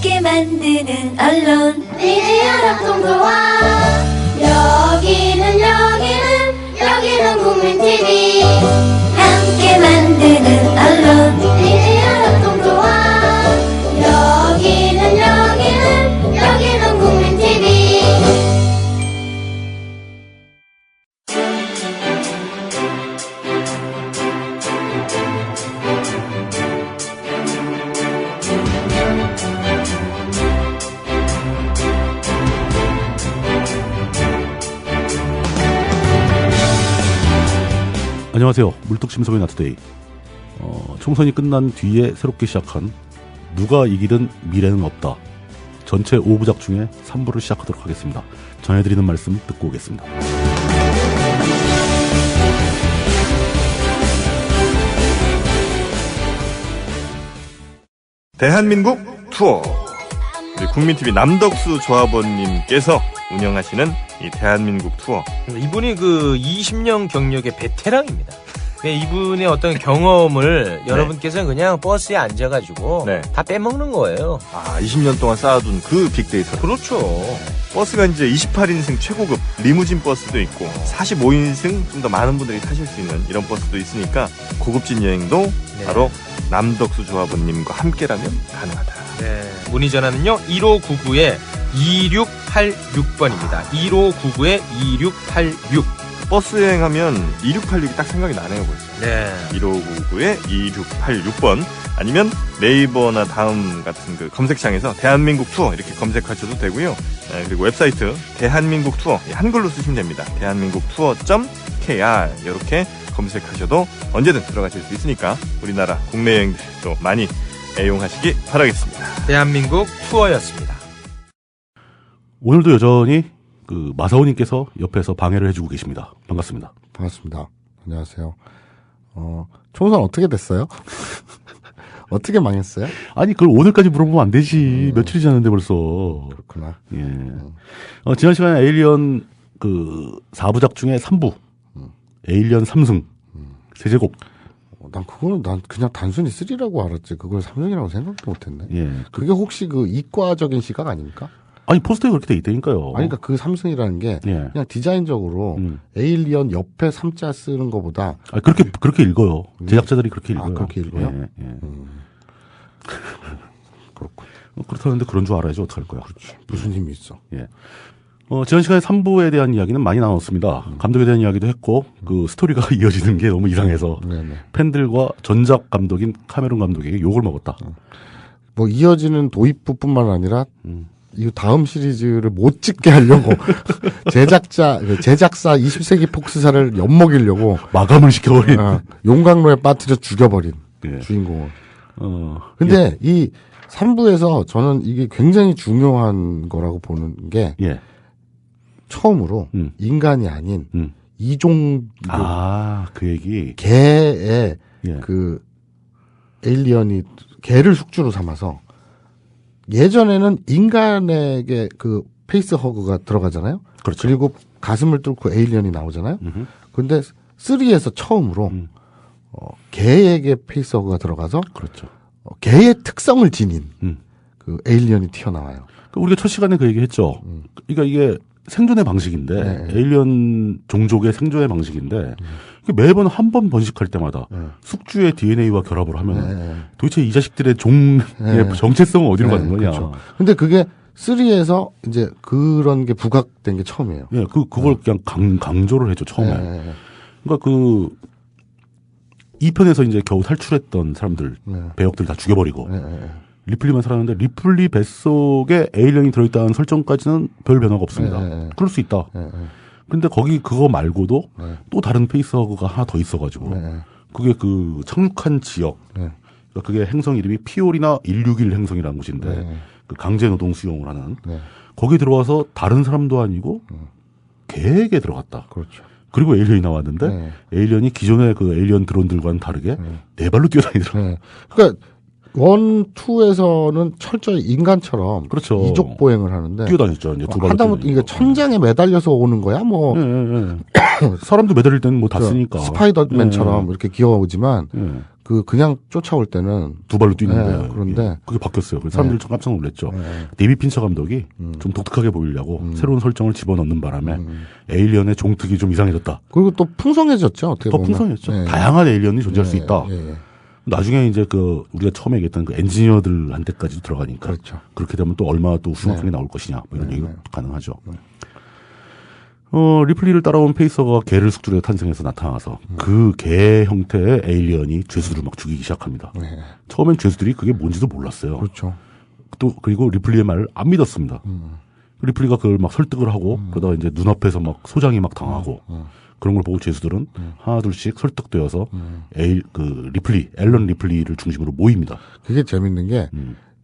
함께 만드는 언론 미디어 합동조합. 여기는 국민 TV. 함께 만드는 언론 미디어 합동조합. 여기는 국민 TV. 안녕하세요. 물뚝심송의 나투데이. 총선이 끝난 뒤에 새롭게 시작한 누가 이기든 미래는 없다. 전체 5부작 중에 3부를 시작하도록 하겠습니다. 전해드리는 말씀 듣고 오겠습니다. 대한민국 투어. 우리 국민TV 남덕수 조합원님께서 운영하시는 이 대한민국 투어. 이분이 그 20년 경력의 베테랑입니다. 이분의 어떤 경험을 여러분께서 그냥 버스에 앉아가지고 네. 다 빼먹는 거예요. 20년 동안 쌓아둔 그 빅데이터. 그렇죠. 버스가 이제 28인승 최고급 리무진 버스도 있고 45인승 좀 더 많은 분들이 타실 수 있는 이런 버스도 있으니까 고급진 여행도 바로 남덕수 조합원님과 함께라면 가능하다. 네. 문의 전화는요 1599-2686번입니다. 1599-2686. 버스 여행하면 2686이 딱 생각이 나네요 벌써. 네. 1599-2686번 아니면 네이버나 다음 같은 그 검색창에서 대한민국 투어 이렇게 검색하셔도 되고요. 네, 그리고 웹사이트 대한민국 투어 한글로 쓰시면 됩니다. 대한민국 투어.kr 이렇게 검색하셔도 언제든 들어가실 수 있으니까 우리나라 국내 여행들도 많이 애용하시기 바라겠습니다. 대한민국 투어였습니다. 오늘도 여전히 그 마사오님께서 옆에서 방해를 해주고 계십니다. 반갑습니다. 반갑습니다. 안녕하세요. 총선 어떻게 됐어요? 어떻게 망했어요? 아니 그걸 오늘까지 물어보면 안 되지. 며칠이 지났는데 벌써. 그렇구나. 예. 지난 시간에 에일리언 그 4부작 중에 3부 에일리언 3승 세제곱. 난 그냥 단순히 3라고 알았지. 그걸 3승이라고 생각도 못했네. 예. 그게 혹시 그 이과적인 시각 아닙니까? 아니 포스터에 그렇게 돼 있다니까요. 아니 그러니까 그 3승이라는 게 예. 그냥 디자인적으로 에일리언 옆에 3자 쓰는 것보다 그렇게 읽어요. 제작자들이 그렇게 읽어요. 그렇게 읽어요? 예, 예. 그렇군. 그렇다는데 그런 줄 알아야지 어떡할 거야. 그렇지. 무슨 힘이 있어. 예. 지난 시간에 3부에 대한 이야기는 많이 나눴습니다. 감독에 대한 이야기도 했고, 그 스토리가 이어지는 게 너무 이상해서 팬들과 전작 감독인 카메론 감독에게 욕을 먹었다. 뭐 이어지는 도입부뿐만 아니라 이 다음 시리즈를 못 찍게 하려고 제작사 20세기 폭스사를 엿먹이려고 마감을 시켜버린 용광로에 빠뜨려 죽여버린 예. 주인공을. 근데 이 3부에서 저는 이게 굉장히 중요한 거라고 보는 게 예. 처음으로 인간이 아닌 이종 그 얘기 개의 예. 그 에일리언이 개를 숙주로 삼아서 예전에는 인간에게 그 페이스 허그가 들어가잖아요. 그렇죠. 그리고 가슴을 뚫고 에일리언이 나오잖아요. 근데 3에서 처음으로 개에게 페이스 허그가 들어가서 그렇죠. 개의 특성을 지닌 그 에일리언이 튀어나와요. 우리가 첫 시간에 그 얘기 했죠. 그러니까 이게 생존의 방식인데 에일리언 종족의 생존의 방식인데 매번 한 번 번식할 때마다 숙주의 DNA와 결합을 하면 도대체 이 자식들의 종의 정체성은 어디로 가는 거냐. 그렇죠. 근데 그게 3에서 이제 그런 게 부각된 게 처음이에요. 예, 그걸 그냥 강조를 했죠, 처음에. 그러니까 2편에서 이제 겨우 탈출했던 사람들, 배역들 다 죽여버리고. 리플리만 살았는데 리플리 뱃속에 에일리언이 들어있다는 설정까지는 별 변화가 없습니다. 그럴 수 있다. 근데 거기 그거 말고도 또 다른 페이스허그가 하나 더 있어가지고 그게 그 착륙한 지역, 그러니까 그게 행성 이름이 피올이나 161 행성이라는 곳인데 그 강제 노동 수용을 하는 거기 들어와서 다른 사람도 아니고 개에게 들어갔다. 그렇죠. 그리고 에일리언이 나왔는데 에일리언이 기존의 그 에일리언 드론들과는 다르게 네 발로 뛰어다니더라고요. 그러니까 1, 2에서는 철저히 인간처럼 그렇죠. 이족 보행을 하는데 뛰어다녔죠. 이제 두 발로 하다못해 이게 천장에 매달려서 오는 거야. 뭐 사람도 매달릴 때는 뭐 다 쓰니까 스파이더맨처럼 이렇게 기어오지만 그냥 쫓아올 때는 두 발로 뛰는데. 네, 그런데 예, 그게 바뀌었어요. 그래서 사람들이 좀 깜짝 놀랐죠. 네. 데이비 핀처 감독이 좀 독특하게 보이려고 새로운 설정을 집어넣는 바람에 에일리언의 종특이 좀 이상해졌다. 그리고 또 풍성해졌죠. 어떻게 더 보면. 풍성했죠. 네. 다양한 에일리언이 존재할 수 있다. 예, 예. 나중에 이제 우리가 처음에 얘기했던 그 엔지니어들한테까지 들어가니까. 그렇죠. 그렇게 되면 또 얼마나 또 흉악하게 나올 것이냐. 뭐 이런 얘기가 가능하죠. 리플리를 따라온 페이서가 개를 숙주로 탄생해서 나타나서 그 개 형태의 에일리언이 죄수들을 막 죽이기 시작합니다. 네. 처음엔 죄수들이 그게 뭔지도 몰랐어요. 그렇죠. 또 그리고 리플리의 말을 안 믿었습니다. 리플리가 그걸 막 설득을 하고 그러다가 이제 눈앞에서 막 소장이 막 당하고 그런 걸 보고 죄수들은 하나 둘씩 설득되어서 앨런 리플리를 중심으로 모입니다. 그게 재밌는 게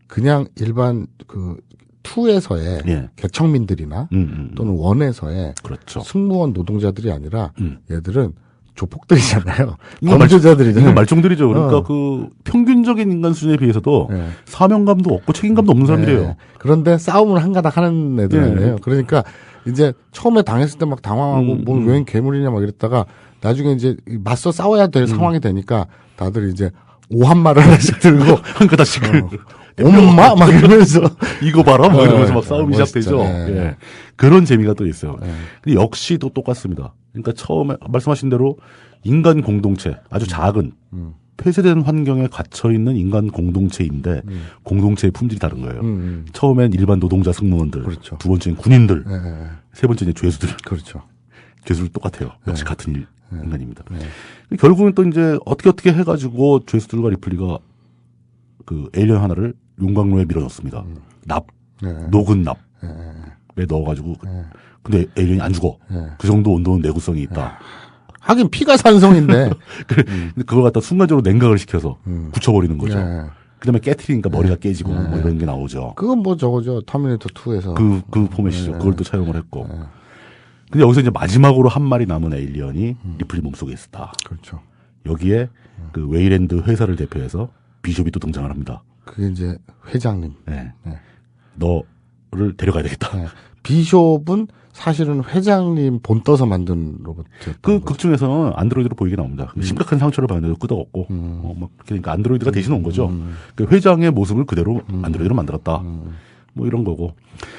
그냥 일반 2에서의 예. 개척민들이나 또는 1에서의 그렇죠. 승무원 노동자들이 아니라 얘들은 조폭들이잖아요. 이건 범죄자들이잖아요. 이건 말종들이죠. 그러니까 그 평균적인 인간 수준에 비해서도 네. 사명감도 없고 책임감도 없는 사람들이에요. 네. 그런데 싸움을 한가닥 하는 애들 아니에요. 그러니까 이제 처음에 당했을 때 막 당황하고 뭐 웬 괴물이냐 막 이랬다가 나중에 이제 맞서 싸워야 될 상황이 되니까 다들 이제 오한말을 하나씩 들고 한 가닥씩을 엄마 막 이러면서 이거 봐라 막 이러면서 네. 막 싸움이 멋있죠. 시작되죠. 네. 예. 그런 재미가 또 있어요. 네. 근데 역시 또 똑같습니다. 그러니까 처음에 말씀하신 대로 인간 공동체 아주 작은 폐쇄된 환경에 갇혀 있는 인간 공동체인데 공동체의 품질이 다른 거예요. 처음엔 일반 노동자 승무원들, 그렇죠. 두 번째는 군인들, 네. 세 번째는 죄수들. 그렇죠. 죄수들 똑같아요. 역시 같은 인간입니다. 네. 결국은 또 이제 어떻게 해가지고 죄수들과 리플리가 그 에일리언 하나를 용광로에 밀어넣습니다. 녹은 납에 넣어가지고. 근데 에일리언이 안 죽어. 그 정도 온도는 내구성이 있다. 하긴 피가 산성인데. 근데 그걸 갖다 순간적으로 냉각을 시켜서 굳혀버리는 거죠. 네. 그 다음에 깨트리니까 머리가 깨지고 뭐 이런 게 나오죠. 그건 뭐 저거죠. 터미네이터 2에서. 그 포맷이죠. 그걸 또 차용을 했고. 근데 여기서 이제 마지막으로 한 마리 남은 에일리언이 리플리 몸속에 있었다. 그렇죠. 여기에 그 웨이랜드 회사를 대표해서 비숍이 또 등장을 합니다. 그게 이제 회장님. 네. 네. 너를 데려가야 되겠다. 네. 비숍은 사실은 회장님 본 떠서 만든 로봇이었던 그 거죠. 극 중에서는 안드로이드로 보이게 나옵니다. 심각한 상처를 받는데도 끄덕없고, 막 그러니까 안드로이드가 대신 온 거죠. 그 회장의 모습을 그대로 안드로이드로 만들었다. 뭐 이런 거고.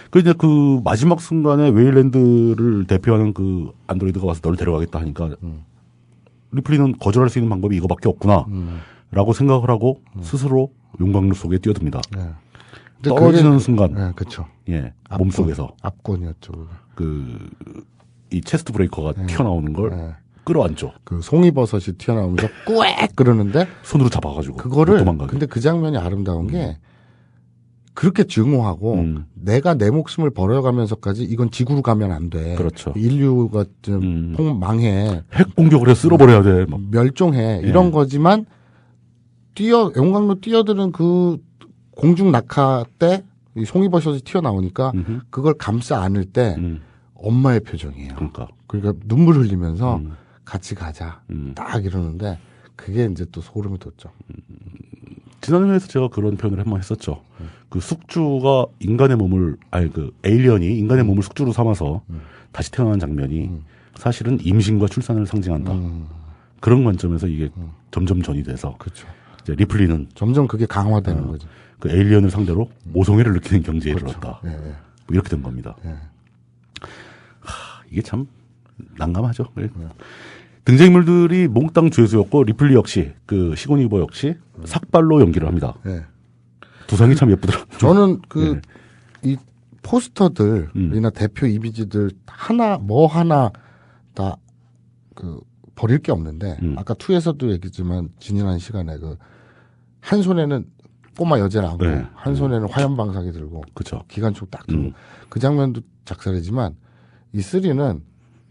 그 이제 그 마지막 순간에 웨일랜드를 대표하는 그 안드로이드가 와서 너를 데려가겠다 하니까 리플리는 거절할 수 있는 방법이 이거밖에 없구나. 라고 생각을 하고 스스로 용광로 속에 뛰어듭니다. 네. 근데 떨어지는 그게- 순간, 네, 그렇죠. 예, 몸속에서 압권이었죠. 그게. 이 체스트 브레이커가 튀어나오는 걸 네. 끌어안죠. 그 송이버섯이 튀어나오면서 꾸액 그러는데 손으로 잡아가지고. 그거를 도망가게. 근데 그 장면이 아름다운 게 그렇게 증오하고 내가 내 목숨을 버려가면서까지 이건 지구로 가면 안 돼. 그렇죠. 인류가 좀 망해. 핵 공격을 해서 쓸어버려야 돼. 막. 멸종해. 이런 거지만 용광로 뛰어드는 그 공중 낙하 때 이 송이버섯이 튀어나오니까 그걸 감싸 안을 때 엄마의 표정이에요. 그러니까. 그러니까 눈물 흘리면서 같이 가자. 딱 이러는데 그게 이제 또 소름이 돋죠. 지난 회에서 제가 그런 표현을 한번 했었죠. 그 숙주가 인간의 몸을, 그 에일리언이 인간의 몸을 숙주로 삼아서 다시 태어난 장면이 사실은 임신과 출산을 상징한다. 그런 관점에서 이게 점점 전이 돼서. 그렇죠. 이제 리플리는 점점 그게 강화되는 거죠. 그 에일리언을 상대로 모성애를 느끼는 경지에 그렇죠. 이르렀다. 예, 예. 뭐 이렇게 된 겁니다. 예. 이게 참 난감하죠. 등장인물들이 몽땅 죄수였고 리플리 역시 그 시고니 이버 역시 삭발로 연기를 합니다. 예. 두상이 참 예쁘더라. 저는 이 포스터들이나 대표 이미지들 하나 다 버릴 게 없는데 아까 2에서도 얘기했지만 지난 시간에 한 손에는 꼬마 여자를 안고 네. 한 손에는 화염방사기 들고 그렇죠. 기관총 딱 들고 그 장면도 작살이지만 이 3는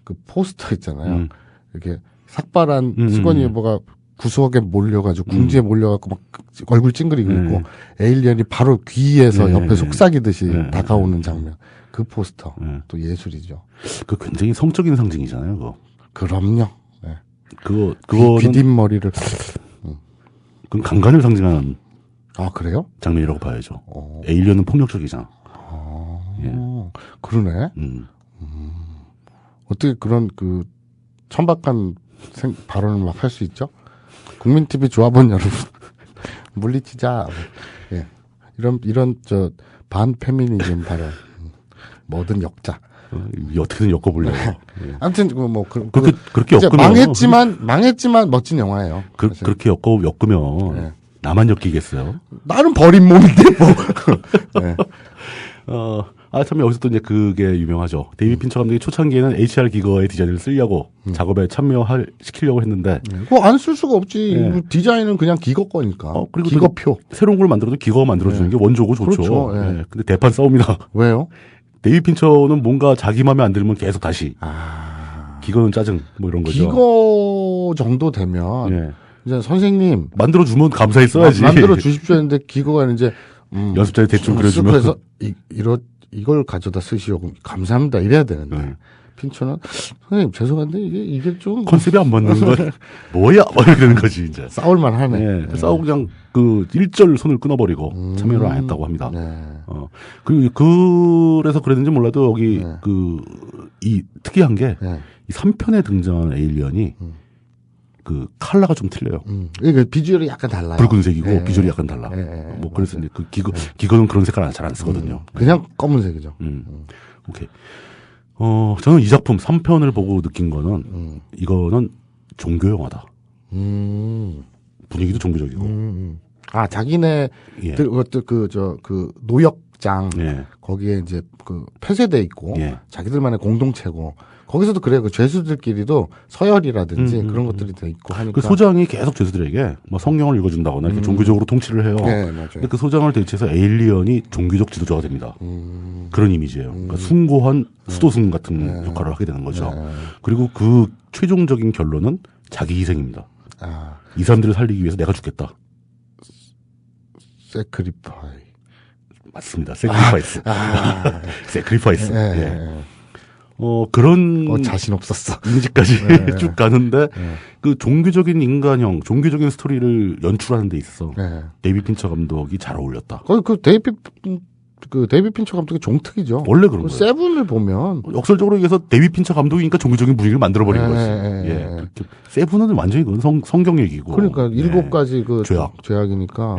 그 포스터 있잖아요. 이렇게 삭발한 수건이 뭐가 구석에 몰려가지고 궁지에 몰려갖고 막 얼굴 찡그리고 있고 에일리언이 바로 귀에서 옆에 속삭이듯이 다가오는 장면. 그 포스터 또 예술이죠. 그 굉장히 성적인 상징이잖아요. 그거. 그럼요. 네. 그거는 귀뒷머리를 그건 강간을 상징하는 아 그래요? 장면이라고 봐야죠. 에일리언은 폭력적이잖아. 예. 그러네. 어떻게 그런 천박한 발언을 막 할 수 있죠? 국민 TV 조합원 여러분 물리치자. 예. 이런 저 반페미니즘 발언. 뭐든 엮자. 어떻게든 엮어보려고. 예. 아무튼 그렇게 이제 엮으면 망했지만 멋진 영화예요. 그렇게 엮으면 네. 나만 엮이겠어요? 나는 버린 몸인데 뭐. 네. 참 여기서 또 이제 그게 유명하죠. 데이비드 핀처 감독이 초창기에는 HR 기거의 디자인을 쓰려고 작업에 시키려고 했는데. 그거 안 쓸 수가 없지. 네. 디자인은 그냥 기거 거니까. 그리고 기거표. 새로운 걸 만들어도 기거가 만들어주는 게 원조고 좋죠. 그렇죠. 네. 네. 근데 대판 싸웁니다. 왜요? 데이비드 핀처는 뭔가 자기 맘에 안 들면 계속 다시. 기거는 짜증, 뭐 이런 거죠. 기거 정도 되면. 네. 이제 선생님. 만들어주면 감사했어야지. 만들어 주십시오 했는데 기거가 이제. 연습자에 대충 그려주면. 그래서 이걸 가져다 쓰시오. 감사합니다. 이래야 되는데. 네. 핀처는 선생님 죄송한데 이게 좀 컨셉이 안 맞는 건 뭐야? 막 이렇게 되는 거지 이제. 싸울만 하네. 네. 싸우고 그냥 그 일절 손을 끊어버리고 참여를 안 했다고 합니다. 네. 그리고 그래서 그랬는지 몰라도 여기 네. 이 특이한 게 네. 이 3편에 등장하는 에일리언이 그 컬러가 좀 틀려요. 그러니까 비주얼이 약간 달라요. 붉은색이고 네. 비주얼이 약간 달라. 네. 뭐 그래서 이제 그 기거는 그런 색깔 잘 안 쓰거든요. 그냥 검은색이죠. 오케이. 저는 이 작품 3편을 보고 느낀 거는 이거는 종교 영화다. 분위기도 종교적이고. 자기네 예. 그 노역장 예. 거기에 이제 그 폐쇄돼 있고 예. 자기들만의 공동체고 거기서도 그래요. 그 죄수들끼리도 서열이라든지 그런 것들이 돼 있고 하니까 그 소장이 계속 죄수들에게 뭐 성경을 읽어준다거나 이렇게 종교적으로 통치를 해요. 네, 맞아요. 근데 그 소장을 대체해서 에일리언이 종교적 지도자가 됩니다. 그런 이미지예요. 그러니까 숭고한 수도승 같은 역할을 하게 되는 거죠. 그리고 그 최종적인 결론은 자기 희생입니다. 이 사람들을 살리기 위해서 내가 죽겠다. 세크리파이. 맞습니다. 세크리파이스. 세크리파이스. 예. 예. 그런 자신 없었어. 이미지까지 쭉 가는데 그 종교적인 인간형, 종교적인 스토리를 연출하는 데 있어서 데이비드 핀처 감독이 잘 어울렸다. 그 데이비드 핀처 감독의 종특이죠. 원래 그런 거예요. 세븐을 보면 역설적으로 얘기해서 데이비드 핀처 감독이니까 종교적인 분위기를 만들어버린 거지. 예. 세븐은 완전히 그건 성경 얘기고. 그러니까 7가지 그 죄악이니까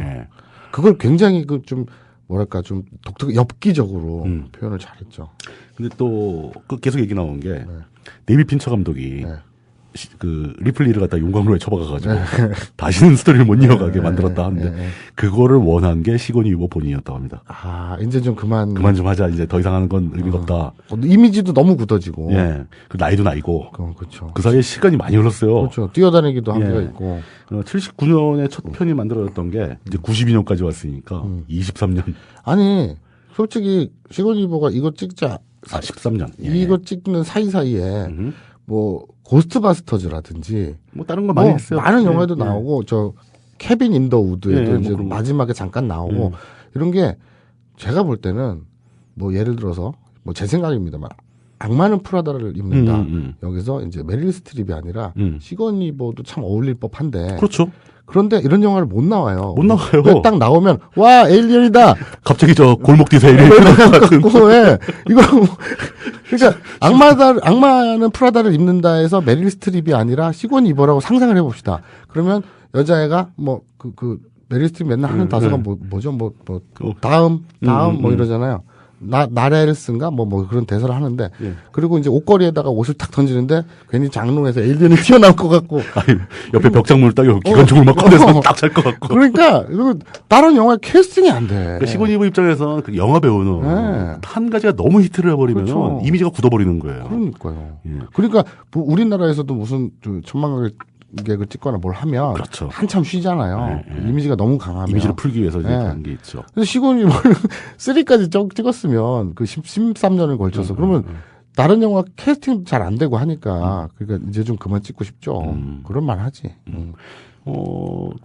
그걸 굉장히 좀 뭐랄까 좀 엽기적으로 표현을 잘했죠. 근데 또 그 계속 얘기 나온 게 데이비드 핀처 감독이 그 리플리를 갖다 용광로에 처박아가지고 다시는 스토리를 못 이어가게 만들었다 하는데 그거를 원한 게 시고니 유버 본인이었다고 합니다. 이제 좀 그만 좀 하자. 이제 더 이상 하는 건 의미가 없다. 이미지도 너무 굳어지고. 예. 그 나이도 나이고. 그렇죠. 그 사이에 시간이 많이 흘렀어요. 그렇죠. 뛰어다니기도 한계가 있고. 79년에 첫 편이 만들어졌던 게 이제 92년까지 왔으니까 23년. 아니 솔직히 시고니 유버가 이거 찍자. 13년. 예. 이거 찍는 사이사이에 뭐 고스트바스터즈라든지 뭐 다른 거 많이 했어요. 많은 영화도 나오고 저 케빈 인더 우드에도 이제 뭐 마지막에 잠깐 나오고 이런 게 제가 볼 때는 뭐 예를 들어서 뭐 제 생각입니다만 악마는 프라다를 입는다. 여기서 이제 메릴 스트립이 아니라 시고니 유버도 참 어울릴 법한데. 그렇죠. 그런데 이런 영화를 못 나와요. 못 나와요. 딱 나오면 와 에일리언이다. 갑자기 저 골목 뒤에서 에일리언 같은. 이거 그러니까 악마는 프라다를 입는다 해서 메릴 스트립이 아니라 시고니 유버라고 상상을 해봅시다. 그러면 여자애가 뭐 그 메릴 스트립 맨날 하는 다소가 뭐죠? 다음 뭐 이러잖아요. 나렐스인가 뭐 그런 대사를 하는데 그리고 이제 옷걸이에다가 옷을 탁 던지는데 괜히 장롱에서 에일리언이 튀어나올 것 같고 옆에 벽장물을 딱 기관총을 막 꺼내서 딱 찰 것 같고 그러니까 이거 다른 영화 캐스팅이 안 돼. 시고니 유버 입장에서는 그 영화 배우는 한 가지가 너무 히트를 해버리면 그렇죠. 이미지가 굳어버리는 거예요. 그러니까요. 그러니까 우리나라에서도 무슨 천만객을 찍거나 뭘 하면 그렇죠. 한참 쉬잖아요. 이미지가 너무 강하면 이미지를 풀기 위해서 그런 게 있죠. 그래서 시고니 유버를 3까지 찍었으면 그 13년을 걸쳐서 그러면 다른 영화 캐스팅 잘 안 되고 하니까 그러니까 이제 좀 그만 찍고 싶죠. 그런 말 하지.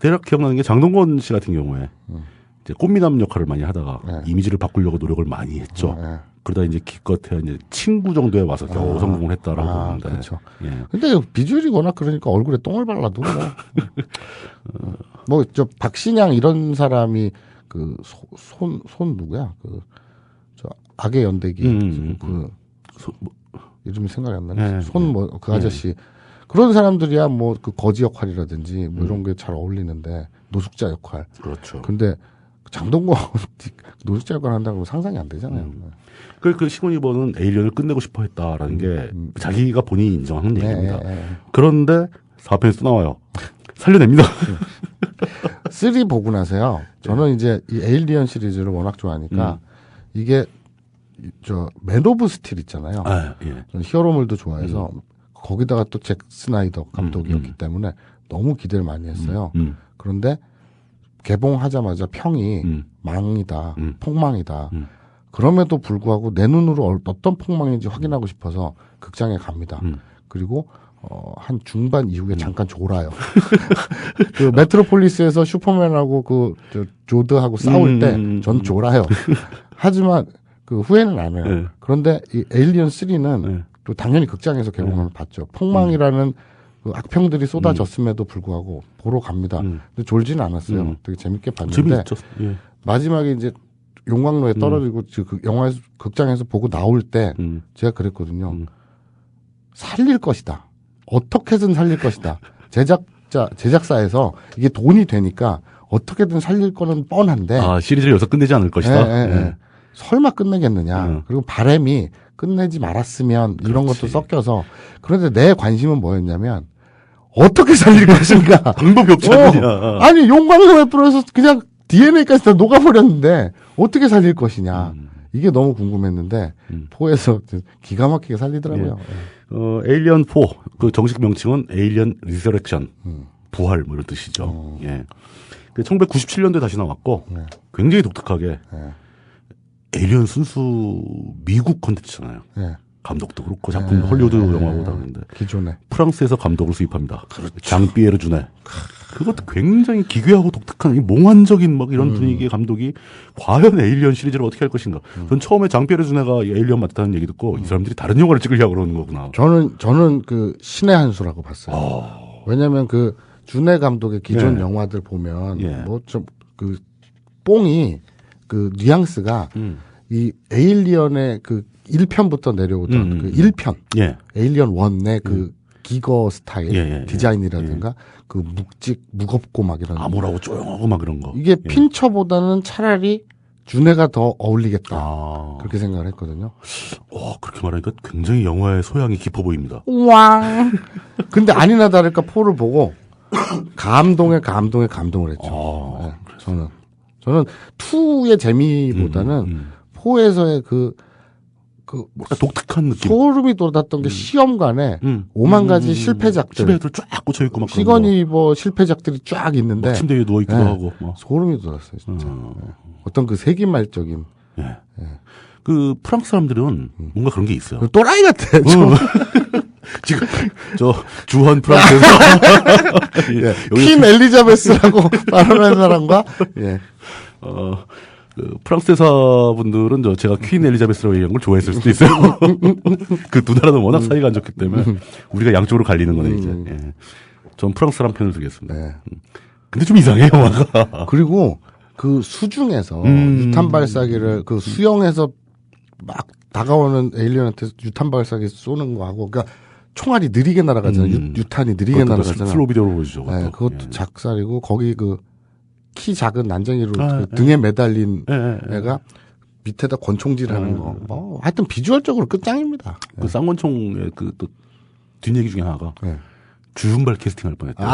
대략 기억나는 게 장동건 씨 같은 경우에 이제 꽃미남 역할을 많이 하다가 이미지를 바꾸려고 노력을 많이 했죠. 그러다 이제 기껏해야 이제 친구 정도에 와서 겨우 성공을 했다라고 보는데. 그렇죠. 근데 비주얼이 워낙 그러니까 얼굴에 똥을 발라도 뭐 저 박신양 이런 사람이 그 손 누구야? 그 저 악의 연대기 이름이 생각이 안 나네. 손 뭐 그 아저씨 그런 사람들이야 뭐 그 거지 역할이라든지 뭐 이런 게 잘 어울리는데 노숙자 역할. 그렇죠. 근데 장동건 노숙자 역할 한다고 상상이 안 되잖아요. 그 시그니버는 에일리언을 끝내고 싶어 했다라는 게 자기가 본인이 인정한 얘기입니다. 그런데 4편에서 또 나와요. 살려냅니다. 3 보고 나서요. 저는 이제 이 에일리언 시리즈를 워낙 좋아하니까 이게 저 맨 오브 스틸 있잖아요. 아, 예. 저는 히어로물도 좋아해서 거기다가 또 잭 스나이더 감독이었기 때문에 너무 기대를 많이 했어요. 그런데 개봉하자마자 평이 망이다, 폭망이다. 그럼에도 불구하고 내 눈으로 어떤 폭망인지 확인하고 싶어서 극장에 갑니다. 그리고 한 중반 이후에 잠깐 졸아요. 그 메트로폴리스에서 슈퍼맨하고 저 조드하고 싸울 때 전 졸아요. 하지만 그 후회는 안 해요. 네. 그런데 이 에일리언 3는 또 당연히 극장에서 개봉을 봤죠. 폭망이라는 그 악평들이 쏟아졌음에도 불구하고 보러 갑니다. 근데 졸지는 않았어요. 되게 재밌게 봤는데 재밌었죠. 예. 마지막에 이제 용광로에 떨어지고 그 영화에서 극장에서 보고 나올 때 제가 그랬거든요. 살릴 것이다. 어떻게든 살릴 것이다. 제작사에서 이게 돈이 되니까 어떻게든 살릴 거는 뻔한데. 아, 시리즈를 여기서 끝내지 않을 것이다. 예. 설마 끝내겠느냐. 그리고 바람이 끝내지 말았으면 이런 것도 섞여서. 그런데 내 관심은 뭐였냐면 어떻게 살릴 것인가. 방법이 없지 않느냐. 아니 용광로에 뿌려서 그냥 DNA까지 다 녹아버렸는데 어떻게 살릴 것이냐. 이게 너무 궁금했는데 포에서 기가 막히게 살리더라고요. 에일리언 4, 그 정식 명칭은 에일리언 리서렉션, 부활 뭐 이런 뜻이죠. 예. 1997년도에 다시 나왔고 굉장히 독특하게 에일리언 순수 미국 콘텐츠잖아요. 감독도 그렇고 작품 헐리우드 영화고 다른데 기존에 프랑스에서 감독을 수입합니다. 장 피에르 주네. 그것도 굉장히 기괴하고 독특한 몽환적인 막 이런 분위기의 감독이 과연 에일리언 시리즈를 어떻게 할 것인가. 전 처음에 장 피에르 주네가 에일리언 맡았다는 얘기 듣고 이 사람들이 다른 영화를 찍으려고 그러는 거구나. 저는 그 신의 한 수라고 봤어요. 왜냐면 그 주네 감독의 기존 영화들 보면 뭐 좀 그 뽕이 그 뉘앙스가 이 에일리언의 그 1편부터 내려오던 그 1편 에일리언 1의 그 기거 스타일 디자인이라든가 그 무겁고 막 이런 암울하고 조용하고 막 이런 거 이게 핀처보다는 차라리 주네가 더 어울리겠다 그렇게 생각을 했거든요. 그렇게 말하니까 굉장히 영화의 소양이 깊어 보입니다. 왕. 근데 아니나 다를까 포를 보고 감동을 했죠. 네, 저는 2의 재미보다는 4에서의 뭔가 독특한 느낌. 소름이 돋았던 게 시험관에 5만 가지 실패작들. 실패작들 쫙 꽂혀있고 막. 시거니버 실패작들이 쫙 있는데. 침대 위에 누워있기도 하고. 소름이 돋았어요, 진짜. 어떤 그 세기말적인. 그 프랑스 사람들은 뭔가 그런 게 있어요. 또라이 같아. 지금 주헌 프랑스에서 퀸 엘리자베스라고 말하는 사람과 그 프랑스 대사분들은 제가 퀸 엘리자베스라고 얘기한 걸 좋아했을 수도 있어요. 그 두 나라는 워낙 사이가 안 좋기 때문에 우리가 양쪽으로 갈리는 거네 이제. 전 프랑스란 편을 들겠습니다. 근데 좀 이상해요 영화가. 그리고 그 수중에서 유탄 발사기를 그 수영에서 막 다가오는 에일리언한테 유탄 발사기 쏘는 거 하고, 그러니까 총알이 느리게 날아가잖아요. 유탄이 느리게 날아가잖아요. 슬로우 비디오로 보여주죠. 그것도 작살이고 거기 그 키 작은 난쟁이로 등에 매달린 애가 밑에다 권총질하는 거. 하여튼 비주얼적으로 끝장입니다. 그 쌍권총의 그 또 뒷얘기 중에 하나가 주윤발 캐스팅할 뻔했대요.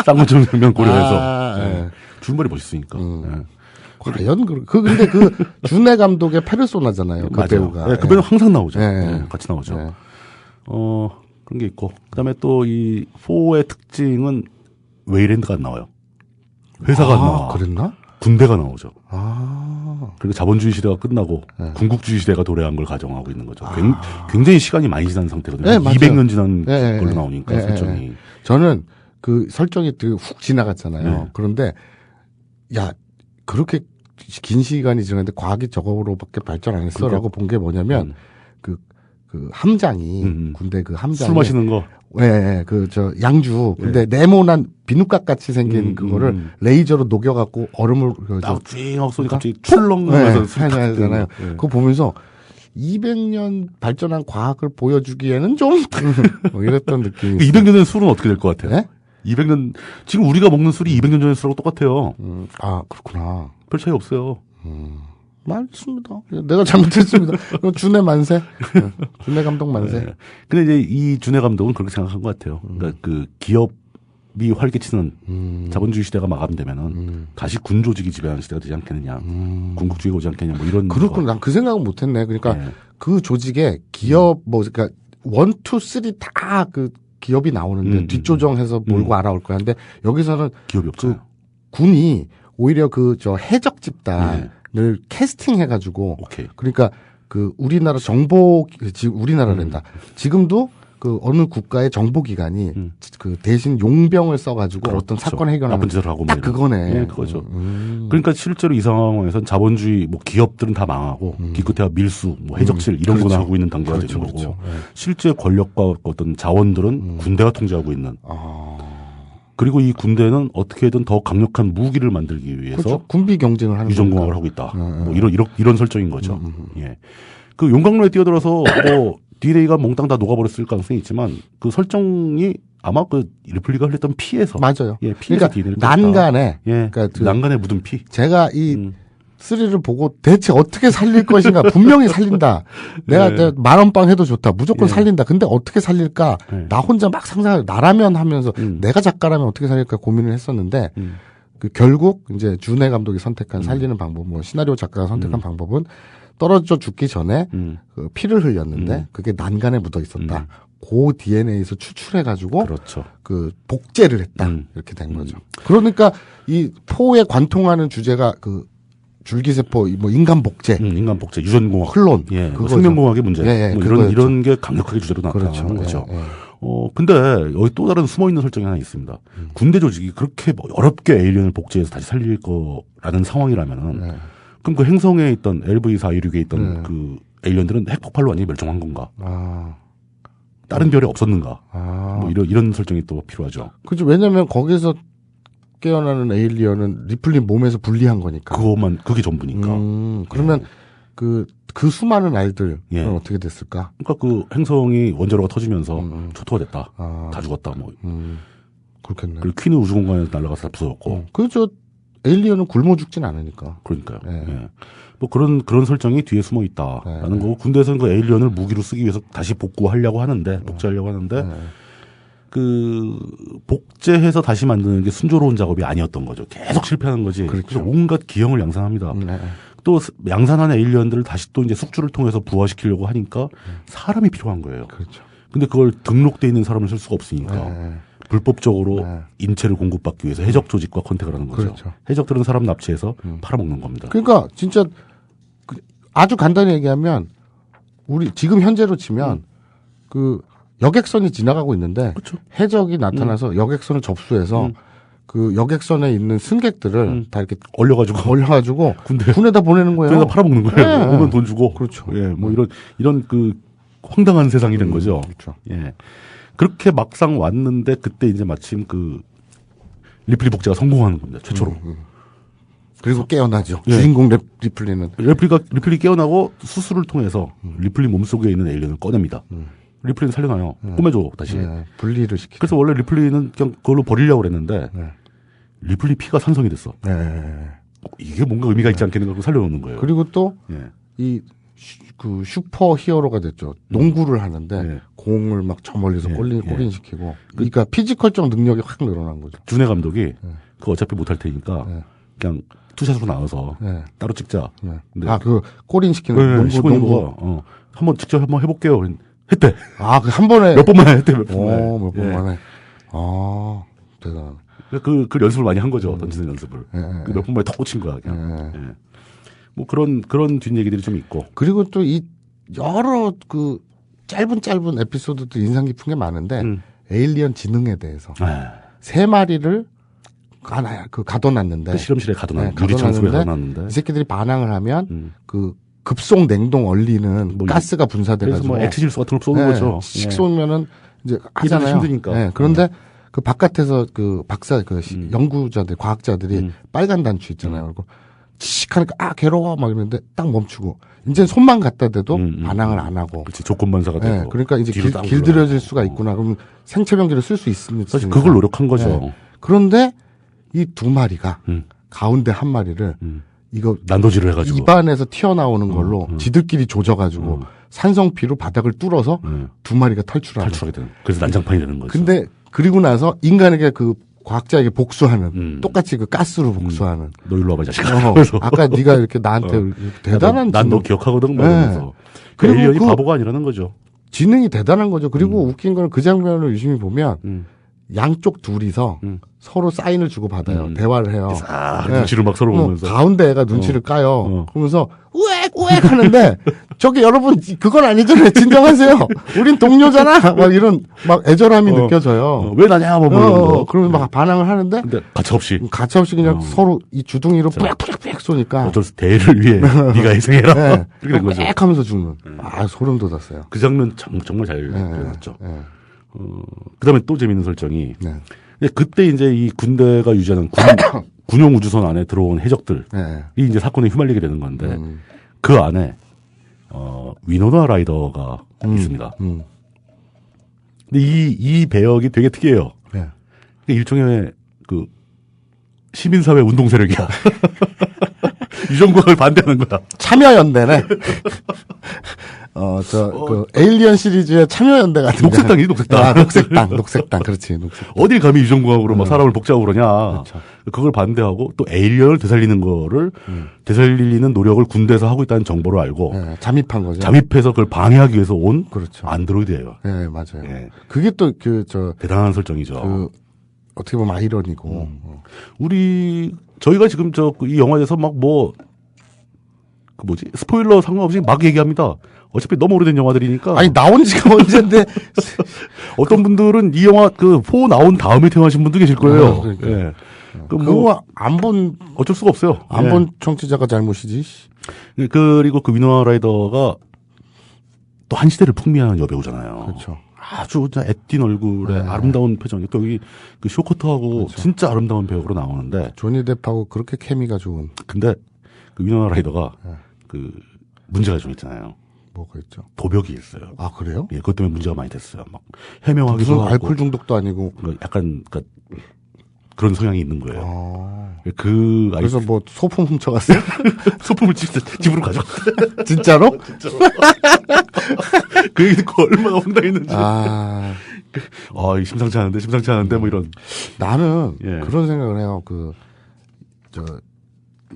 쌍권총 장면 고려해서 주윤발이 멋있으니까. 과연 근데 그 준해 감독의 페르소나잖아요. 그 맞아요. 배우가. 그 배우 항상 나오죠. 같이 나오죠. 그런 게 있고 그다음에 또 이 4의 특징은 웨이랜드가 안 나와요. 회사가 안 나와. 그랬나? 군대가 나오죠. 그리고 자본주의 시대가 끝나고 군국주의 시대가 도래한 걸 가정하고 있는 거죠. 굉장히 시간이 많이 지난 상태거든요. 200년 지난 걸로 나오니까 설정이. 저는 그 설정이 되게 훅 지나갔잖아요. 그런데 야 그렇게 긴 시간이 지났는데 과학이 저거로밖에 발전 안 했어라고 본 게 뭐냐면 그 함장이 군대 그 함장 술 마시는 거. 양주. 근데 네모난 비누깍 같이 생긴 그거를 레이저로 녹여갖고 얼음을 찡 하고 쏘니 갑자기 출렁하면서 하잖아요. 그거 보면서 200년 발전한 과학을 보여주기에는 좀 뭐 이랬던 느낌이. 200년 전 술은 어떻게 될 것 같아요? 네? 200년 지금 우리가 먹는 술이 200년 전의 술하고 똑같아요. 아 그렇구나. 별 차이 없어요. 맞습니다. 내가 잘못했습니다. 준해 만세. 준해 감독 만세. 네. 근데 이제 이 준해 감독은 그렇게 생각한 것 같아요. 그러니까 그 기업이 활개치는 자본주의 시대가 마감되면은 다시 군 조직이 지배하는 시대가 되지 않겠느냐. 군국주의가 오지 않겠냐. 뭐 이런. 그렇군. 난 그 생각은 못했네. 그러니까 네. 그 조직에 기업 뭐 그러니까 1, 2, 3 다 그 기업이 나오는데 뒷조정해서 몰고 알아올 거야. 근데 여기서는 기업이 없어요. 군이 오히려 그 저 해적 집단을 캐스팅해가지고 오케이. 그러니까 그 우리나라 정보 지금 우리나라랜다. 지금도 그 어느 국가의 정보기관이 그 대신 용병을 써가지고 어떤 사건 해결하는 나쁜 짓을 하고 딱 그거네. 예, 그거죠. 그러니까 실제로 이 상황에서는 자본주의 뭐 기업들은 다 망하고 기껏해야 밀수, 뭐 해적질 이런 그렇죠. 거나 하고 있는 단계가 그렇죠, 되는 거고 그렇죠. 네. 실제 권력과 어떤 자원들은 군대가 통제하고 있는. 그리고 이 군대는 어떻게든 더 강력한 무기를 만들기 위해서 그렇죠. 군비 경쟁을 하는 유전공학을 하고 있다. 뭐 이런 설정인 거죠. 예. 그 용광로에 뛰어들어서 뭐 DNA가 몽땅 다 녹아버렸을 가능성이 있지만 그 설정이 아마 그 리플리가 흘렸던 피에서 맞아요. 예, 피에서 그러니까 DNA를 난간에 예, 그러니까 그 난간에 묻은 피. 제가 이 3를 보고 대체 어떻게 살릴 것인가 분명히 살린다. 내가 네. 10,000원빵 해도 좋다. 무조건 예. 살린다. 근데 어떻게 살릴까? 네. 나 혼자 막 상상을 나라면 하면서 내가 작가라면 어떻게 살릴까 고민을 했었는데 그 결국 이제 준해 감독이 선택한 살리는 방법, 뭐 시나리오 작가가 선택한 방법은 떨어져 죽기 전에 그 피를 흘렸는데 그게 난간에 묻어 있었다. 그 DNA에서 추출해가지고 그렇죠. 그 복제를 했다. 이렇게 된 거죠. 그러니까 이 포에 관통하는 주제가 그 줄기세포, 뭐 인간 복제, 인간 복제, 유전공학, 클론, 예, 뭐 그거죠. 생명공학의 문제, 예, 뭐 그거였죠. 이런 게 강력하게 주제로 나타나는 그렇죠. 거죠. 예, 예. 근데 여기 또 다른 숨어 있는 설정이 하나 있습니다. 군대 조직이 그렇게 뭐 어렵게 에일리언을 복제해서 다시 살릴 거라는 상황이라면은 그럼 그 행성에 있던 LV426에 있던 그 에일리언들은 핵폭발로 완전히 멸종한 건가? 다른 별에 없었는가? 뭐 이런 설정이 또 필요하죠. 그죠. 왜냐면 거기서 깨어나는 에일리언은 리플리 몸에서 분리한 거니까. 그게 전부니까. 그러면 그 수많은 알들은 예. 어떻게 됐을까? 그러니까 그 행성이 원자로가 터지면서 초토화 됐다. 다 죽었다. 뭐. 그렇겠네. 그리고 퀸은 우주 공간에서 날아가서 다 부서졌고. 그저 에일리언은 굶어 죽진 않으니까. 그러니까요. 예. 예. 뭐 그런 설정이 뒤에 숨어 있다라는 거고 군대에서는 그 에일리언을 무기로 쓰기 위해서 다시 복제하려고 하는데 그 복제해서 다시 만드는 게 순조로운 작업이 아니었던 거죠. 계속 실패하는 거지. 그렇죠. 그래서 온갖 기형을 양산합니다. 또 양산한 에일리언들을 다시 또 이제 숙주를 통해서 부화시키려고 하니까 사람이 필요한 거예요. 그렇죠. 근데 그걸 등록돼 있는 사람을 쓸 수가 없으니까 불법적으로 인체를 공급받기 위해서 해적 조직과 컨택을 하는 거죠. 그렇죠. 해적들은 사람 납치해서 팔아먹는 겁니다. 그러니까 진짜 아주 간단히 얘기하면 우리 지금 현재로 치면 그 여객선이 지나가고 있는데 그렇죠. 해적이 나타나서 여객선을 접수해서 그 여객선에 있는 승객들을 다 이렇게 올려가지고 군에다 보내는 거예요. 군에다 팔아먹는 거예요. 네. 오면 돈 주고. 그렇죠. 예, 뭐 이런 그 황당한 세상이 된 거죠. 그렇죠. 예. 그렇게 막상 왔는데 그때 이제 마침 그 리플리 복제가 성공하는 겁니다. 최초로. 그리고 깨어나죠. 예. 주인공 리플리는. 리플리 깨어나고 수술을 통해서 리플리 몸속에 있는 에일리언을 꺼냅니다. 리플리는 살려놔요. 꼬매줘 다시. 분리를 시키죠. 그래서 원래 리플리는 그냥 그걸로 버리려고 그랬는데 리플리 피가 산성이 됐어. 이게 뭔가 의미가 있지 않겠는가 하고 살려놓는 거예요. 그리고 또 이 예. 그 슈퍼 히어로가 됐죠. 농구를 하는데 공을 막 저 멀리서 골인시키고. 그러니까 피지컬적 능력이 확 늘어난 거죠. 준해 감독이 그거 어차피 못할 테니까 그냥 투샷으로 나와서 따로 찍자. 아, 그 골인시키는 농구. 한번 직접 한번 해볼게요. 했대. 아, 그 한 번에 몇 번만 했대. 몇 번 만에. 아, 대단하네. 그 연습을 많이 한 거죠. 던지는 연습을. 몇 번 만에 턱 꽂힌 거야. 그냥. 예. 뭐 그런 뒷얘기들이 좀 있고. 그리고 또 이 여러 그 짧은 에피소드도 인상 깊은 게 많은데 에일리언 지능에 대해서 3마리를 가둬놨는데 그 실험실에 가둬놨는데 유리창속에 가둬놨는데 이 새끼들이 반항을 하면 그 급속 냉동 얼리는 뭐 가스가 분사돼가지고 그래서 뭐 액체질소 같은 걸 쏘는 거죠. 씩 쏘면은 이제 하잖아요. 힘드니까. 그런데 그 바깥에서 그 박사 연구자들 과학자들이 빨간 단추 있잖아요. 그리고 하니까 괴로워 막 이러는데 딱 멈추고 이제 손만 갖다 대도 반항을 안 하고. 그렇지 조건반사가 되고. 그러니까 이제 뒤로 딱 길들여질 수가 있구나. 그럼 생체병기를 쓸 수 있습니다. 사실 그걸 노력한 거죠. 그런데 이 두 마리가 가운데 한 마리를 이거 난도질을 해가지고 입안에서 튀어나오는 걸로 지들끼리 조져가지고 산성피로 바닥을 뚫어서 두 마리가 탈출하게 되는. 그래서 난장판이 되는 거죠. 근데 그리고 나서 인간에게 그 과학자에게 복수하는 똑같이 그 가스로 복수하는. 너 일로 와봐 자식아. 아까 네가 이렇게 나한테 대단한 난 너 기억하거든. 그러면서 그리고 에일리언이 바보가 아니라는 거죠. 지능이 대단한 거죠. 그리고 웃긴 거는 그 장면을 유심히 보면 양쪽 둘이서 서로 사인을 주고 받아요. 대화를 해요. 눈치를 막 서로 보면서. 가운데 애가 눈치를 까요. 그러면서 우엑 하는데 저기 여러분 그건 아니잖아요. 진정하세요. 우린 동료잖아. 막 이런 막 애절함이 느껴져요. 왜 나냐 뭐 이런 거. 그러면 막 반항을 하는데 근데 가차없이 그냥 서로 이 주둥이로 뿌як뿌약 쏘니까 어쩔 수 대를 위해 네가 희생해라. 네. 그렇게 된 거죠. 빽 하면서 죽는. 소름 돋았어요. 그 장면 정말 잘 표현했죠. 그다음에 또 재밌는 설정이 근데 그때 이제 이 군대가 유지하는 군용 우주선 안에 들어온 해적들이 이제 사건에 휘말리게 되는 건데 그 안에 위노나 라이더가 있습니다. 근데 이 배역이 되게 특이해요. 그러니까 일종의 그 시민사회 운동 세력이야. 유전국을 반대하는 거야. 참여연대네. 그 에일리언 시리즈의 참여연대 같은. 녹색당이지, 녹색당. 녹색당. 그렇지, 녹색당. 어딜 감히 유전공학으로 막 사람을 복제하고 그러냐. 그렇죠. 그걸 반대하고 또 에일리언을 되살리는 거를 되살리는 노력을 군대에서 하고 있다는 정보를 알고. 잠입한 거죠. 잠입해서 그걸 방해하기 위해서 온. 그렇죠. 안드로이드예요. 네, 맞아요. 그게 또 대단한 설정이죠. 어떻게 보면 아이러니고. 저희가 지금 이 영화에서 막 스포일러 상관없이 막 얘기합니다. 어차피 너무 오래된 영화들이니까. 아니, 나온 지가 언젠데. 어떤 분들은 이 영화 4 나온 다음에 태어나신 분도 계실 거예요. 그러니까. 그거 안 본. 어쩔 수가 없어요. 안 본 청취자가 잘못이지. 그리고 그 위노나 라이더가 또 한 시대를 풍미하는 여배우잖아요. 그렇죠. 아주 애띤 얼굴에 아름다운 표정이 또 여기 그 쇼커트하고 그렇죠. 진짜 아름다운 배우로 나오는데. 조니 뎁하고 그렇게 케미가 좋은. 근데 그 위노나 라이더가 그 문제가 좀 있잖아요. 뭐가 있죠? 도벽이 있어요. 아, 그래요? 예, 그것 때문에 문제가 많이 됐어요. 막 해명하기도 무슨 하고. 알코올 중독도 아니고. 약간 그런 성향이 있는 거예요. 그래서 뭐 소품 훔쳐갔어요? 소품을 집으로 가져갔어요. 진짜로? 진짜로. 그 얘기 듣고 얼마나 황당했는지. 심상치 않은데 뭐 이런. 나는 그런 생각을 해요.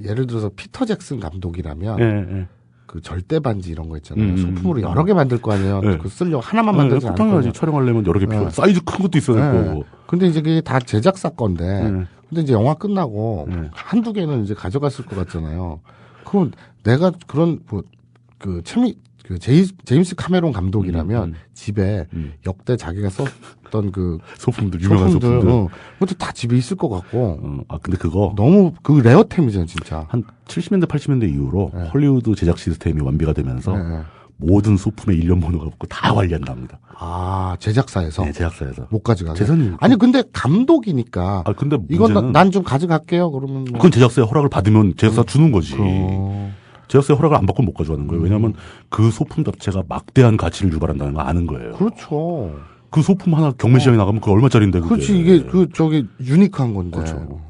예를 들어서 피터 잭슨 감독이라면 그 절대 반지 이런 거 있잖아요. 소품으로 여러 개 만들 거 아니에요. 그거 쓰려고 하나만 만들지 않을 거예요. 촬영하려면 여러 개 필요해. 사이즈 큰 것도 있어야 될 거고. 근데 이제 그게 다 제작사 건데. 근데 이제 영화 끝나고 한두 개는 이제 가져갔을 것 같잖아요. 그럼 내가 그런 제임스 카메론 감독이라면 집에 역대 자기가 썼던 소품들, 유명한 소품들. 그것도 다 집에 있을 것 같고. 근데 그거. 너무 레어템이잖아요, 진짜. 한 70년대, 80년대 이후로 헐리우드 제작 시스템이 완비가 되면서 모든 소품의 일련 번호가 없고 다 관리한답니다. 제작사에서? 네, 제작사에서. 못 가져가게? 재산이. 아니, 근데 감독이니까. 근데 이건 난 좀 가져갈게요, 그러면. 그건 제작사의 허락을 받으면 제작사 주는 거지. 제작사의 허락을 안 받고 못 가져가는 거예요. 왜냐하면 그 소품 자체가 막대한 가치를 유발한다는 걸 아는 거예요. 그렇죠. 그 소품 하나 경매시장에 나가면 그거 얼마짜리인데 그게. 그렇지. 이게 유니크한 건데. 그렇죠.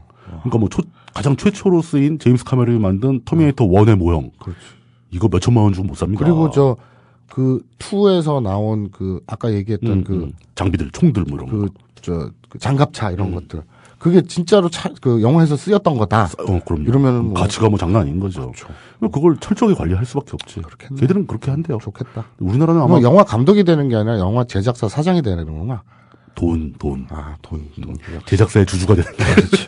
그러니까 가장 최초로 쓰인 제임스 카메론이 만든 터미네이터 1의 모형. 그렇지. 이거 몇 천만 원 주고 못 삽니다. 그리고 2에서 나온 아까 얘기했던 장비들, 총들 뭐 이런 거. 장갑차 이런 것들. 그게 진짜로 영화에서 쓰였던 거다. 그럼요. 이러면 가치가 장난 아닌 거죠. 그렇죠. 그걸 철저하게 관리할 수밖에 없지. 그렇겠네. 걔들은 그렇게 한대요. 좋겠다. 우리나라는 아마 영화 감독이 되는 게 아니라 영화 제작사 사장이 되는 거구나. 돈. 돈. 제작사의 주주가 되는 거. 그렇지.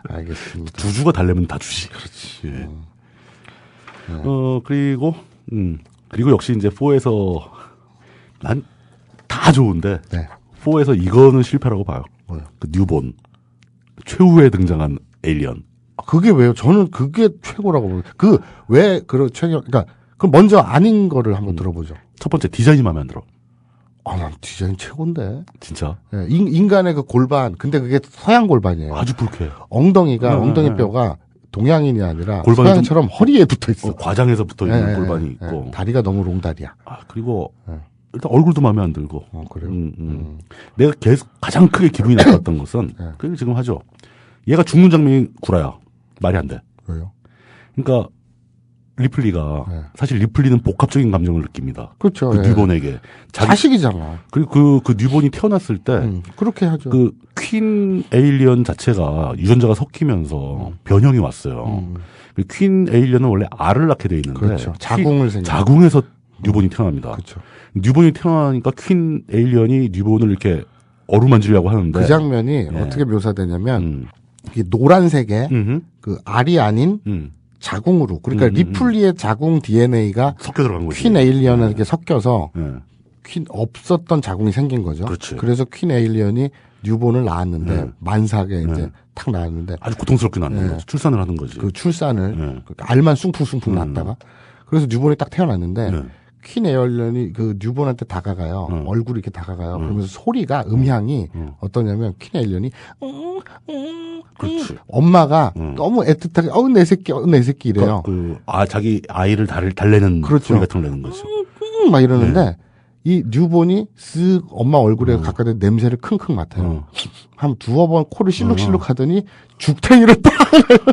알겠습니다. 주주가 달래면 다 주지. 그렇지. 그리고 역시 이제 4에서 난 다 좋은데 4에서 이거는 실패라고 봐요. 뭐요? 그 뉴본 최후에 등장한 에일리언. 그게 왜요? 저는 그게 최고라고 봐요. 그러니까 먼저 아닌 거를 한번 들어보죠. 첫 번째 디자인이 마음에 안 들어. 난 디자인 최고인데. 진짜? 인간의 그 골반, 근데 그게 서양 골반이에요. 아주 불쾌해. 엉덩이 뼈가 동양인이 아니라 골반이 서양처럼 허리에 붙어 있어. 과장해서 붙어 있는 예, 골반이 예, 있고. 예. 다리가 너무 롱다리야. 아, 그리고 예. 일단 얼굴도 마음에 안 들고. 그래요? 내가 계속 가장 크게 기분이 나빴던 것은 예. 그걸 지금 하죠. 얘가 죽는 장면이 구라야. 말이 안 돼. 왜요? 그러니까 리플리가 예. 사실 리플리는 복합적인 감정을 느낍니다. 그렇죠. 그 예. 뉴본에게 자식이잖아. 그리고 그 뉴본이 태어났을 때 그렇게 하죠. 그 퀸 에일리언 자체가 유전자가 섞이면서 변형이 왔어요. 그 퀸 에일리언은 원래 알을 낳게 돼 있는데 그렇죠. 자궁을 생겨. 자궁에서 뉴본이 태어납니다. 그렇죠. 뉴본이 태어나니까 퀸 에일리언이 뉴본을 이렇게 어루만지려고 하는데 그 장면이 예. 어떻게 묘사되냐면 이게 노란색의 그 알이 아닌 자궁으로 그러니까 리플리의 자궁 DNA가 섞여 들어간 거지. 퀸 에일리언에 이렇게 섞여서 예. 퀸 없었던 자궁이 생긴 거죠. 그렇지. 그래서 퀸 에일리언이 뉴본을 낳았는데 네. 만삭에 이제 네. 탁 낳았는데 아주 고통스럽게 낳는 예. 거지. 출산을 하는 거지. 그 출산을 네. 그 알만 숭풍숭풍 낳다가 그래서 뉴본이 딱 태어났는데 네. 퀸 에일리언이 그 뉴본한테 다가가요. 얼굴이 이렇게 다가가요. 그러면서 소리가 음향이 어떠냐면 퀸 에일리언이 그렇지. 엄마가 너무 애틋하게 내 새끼 이래요. 자기 아이를 달래는 그렇죠. 소리 같은 걸 내는 거죠. 막 이러는데 이 뉴본이 쓱 엄마 얼굴에 어. 가까이 대서 냄새를 킁킁 맡아요. 한 두어 번 코를 실룩실룩 하더니 죽탱이를 딱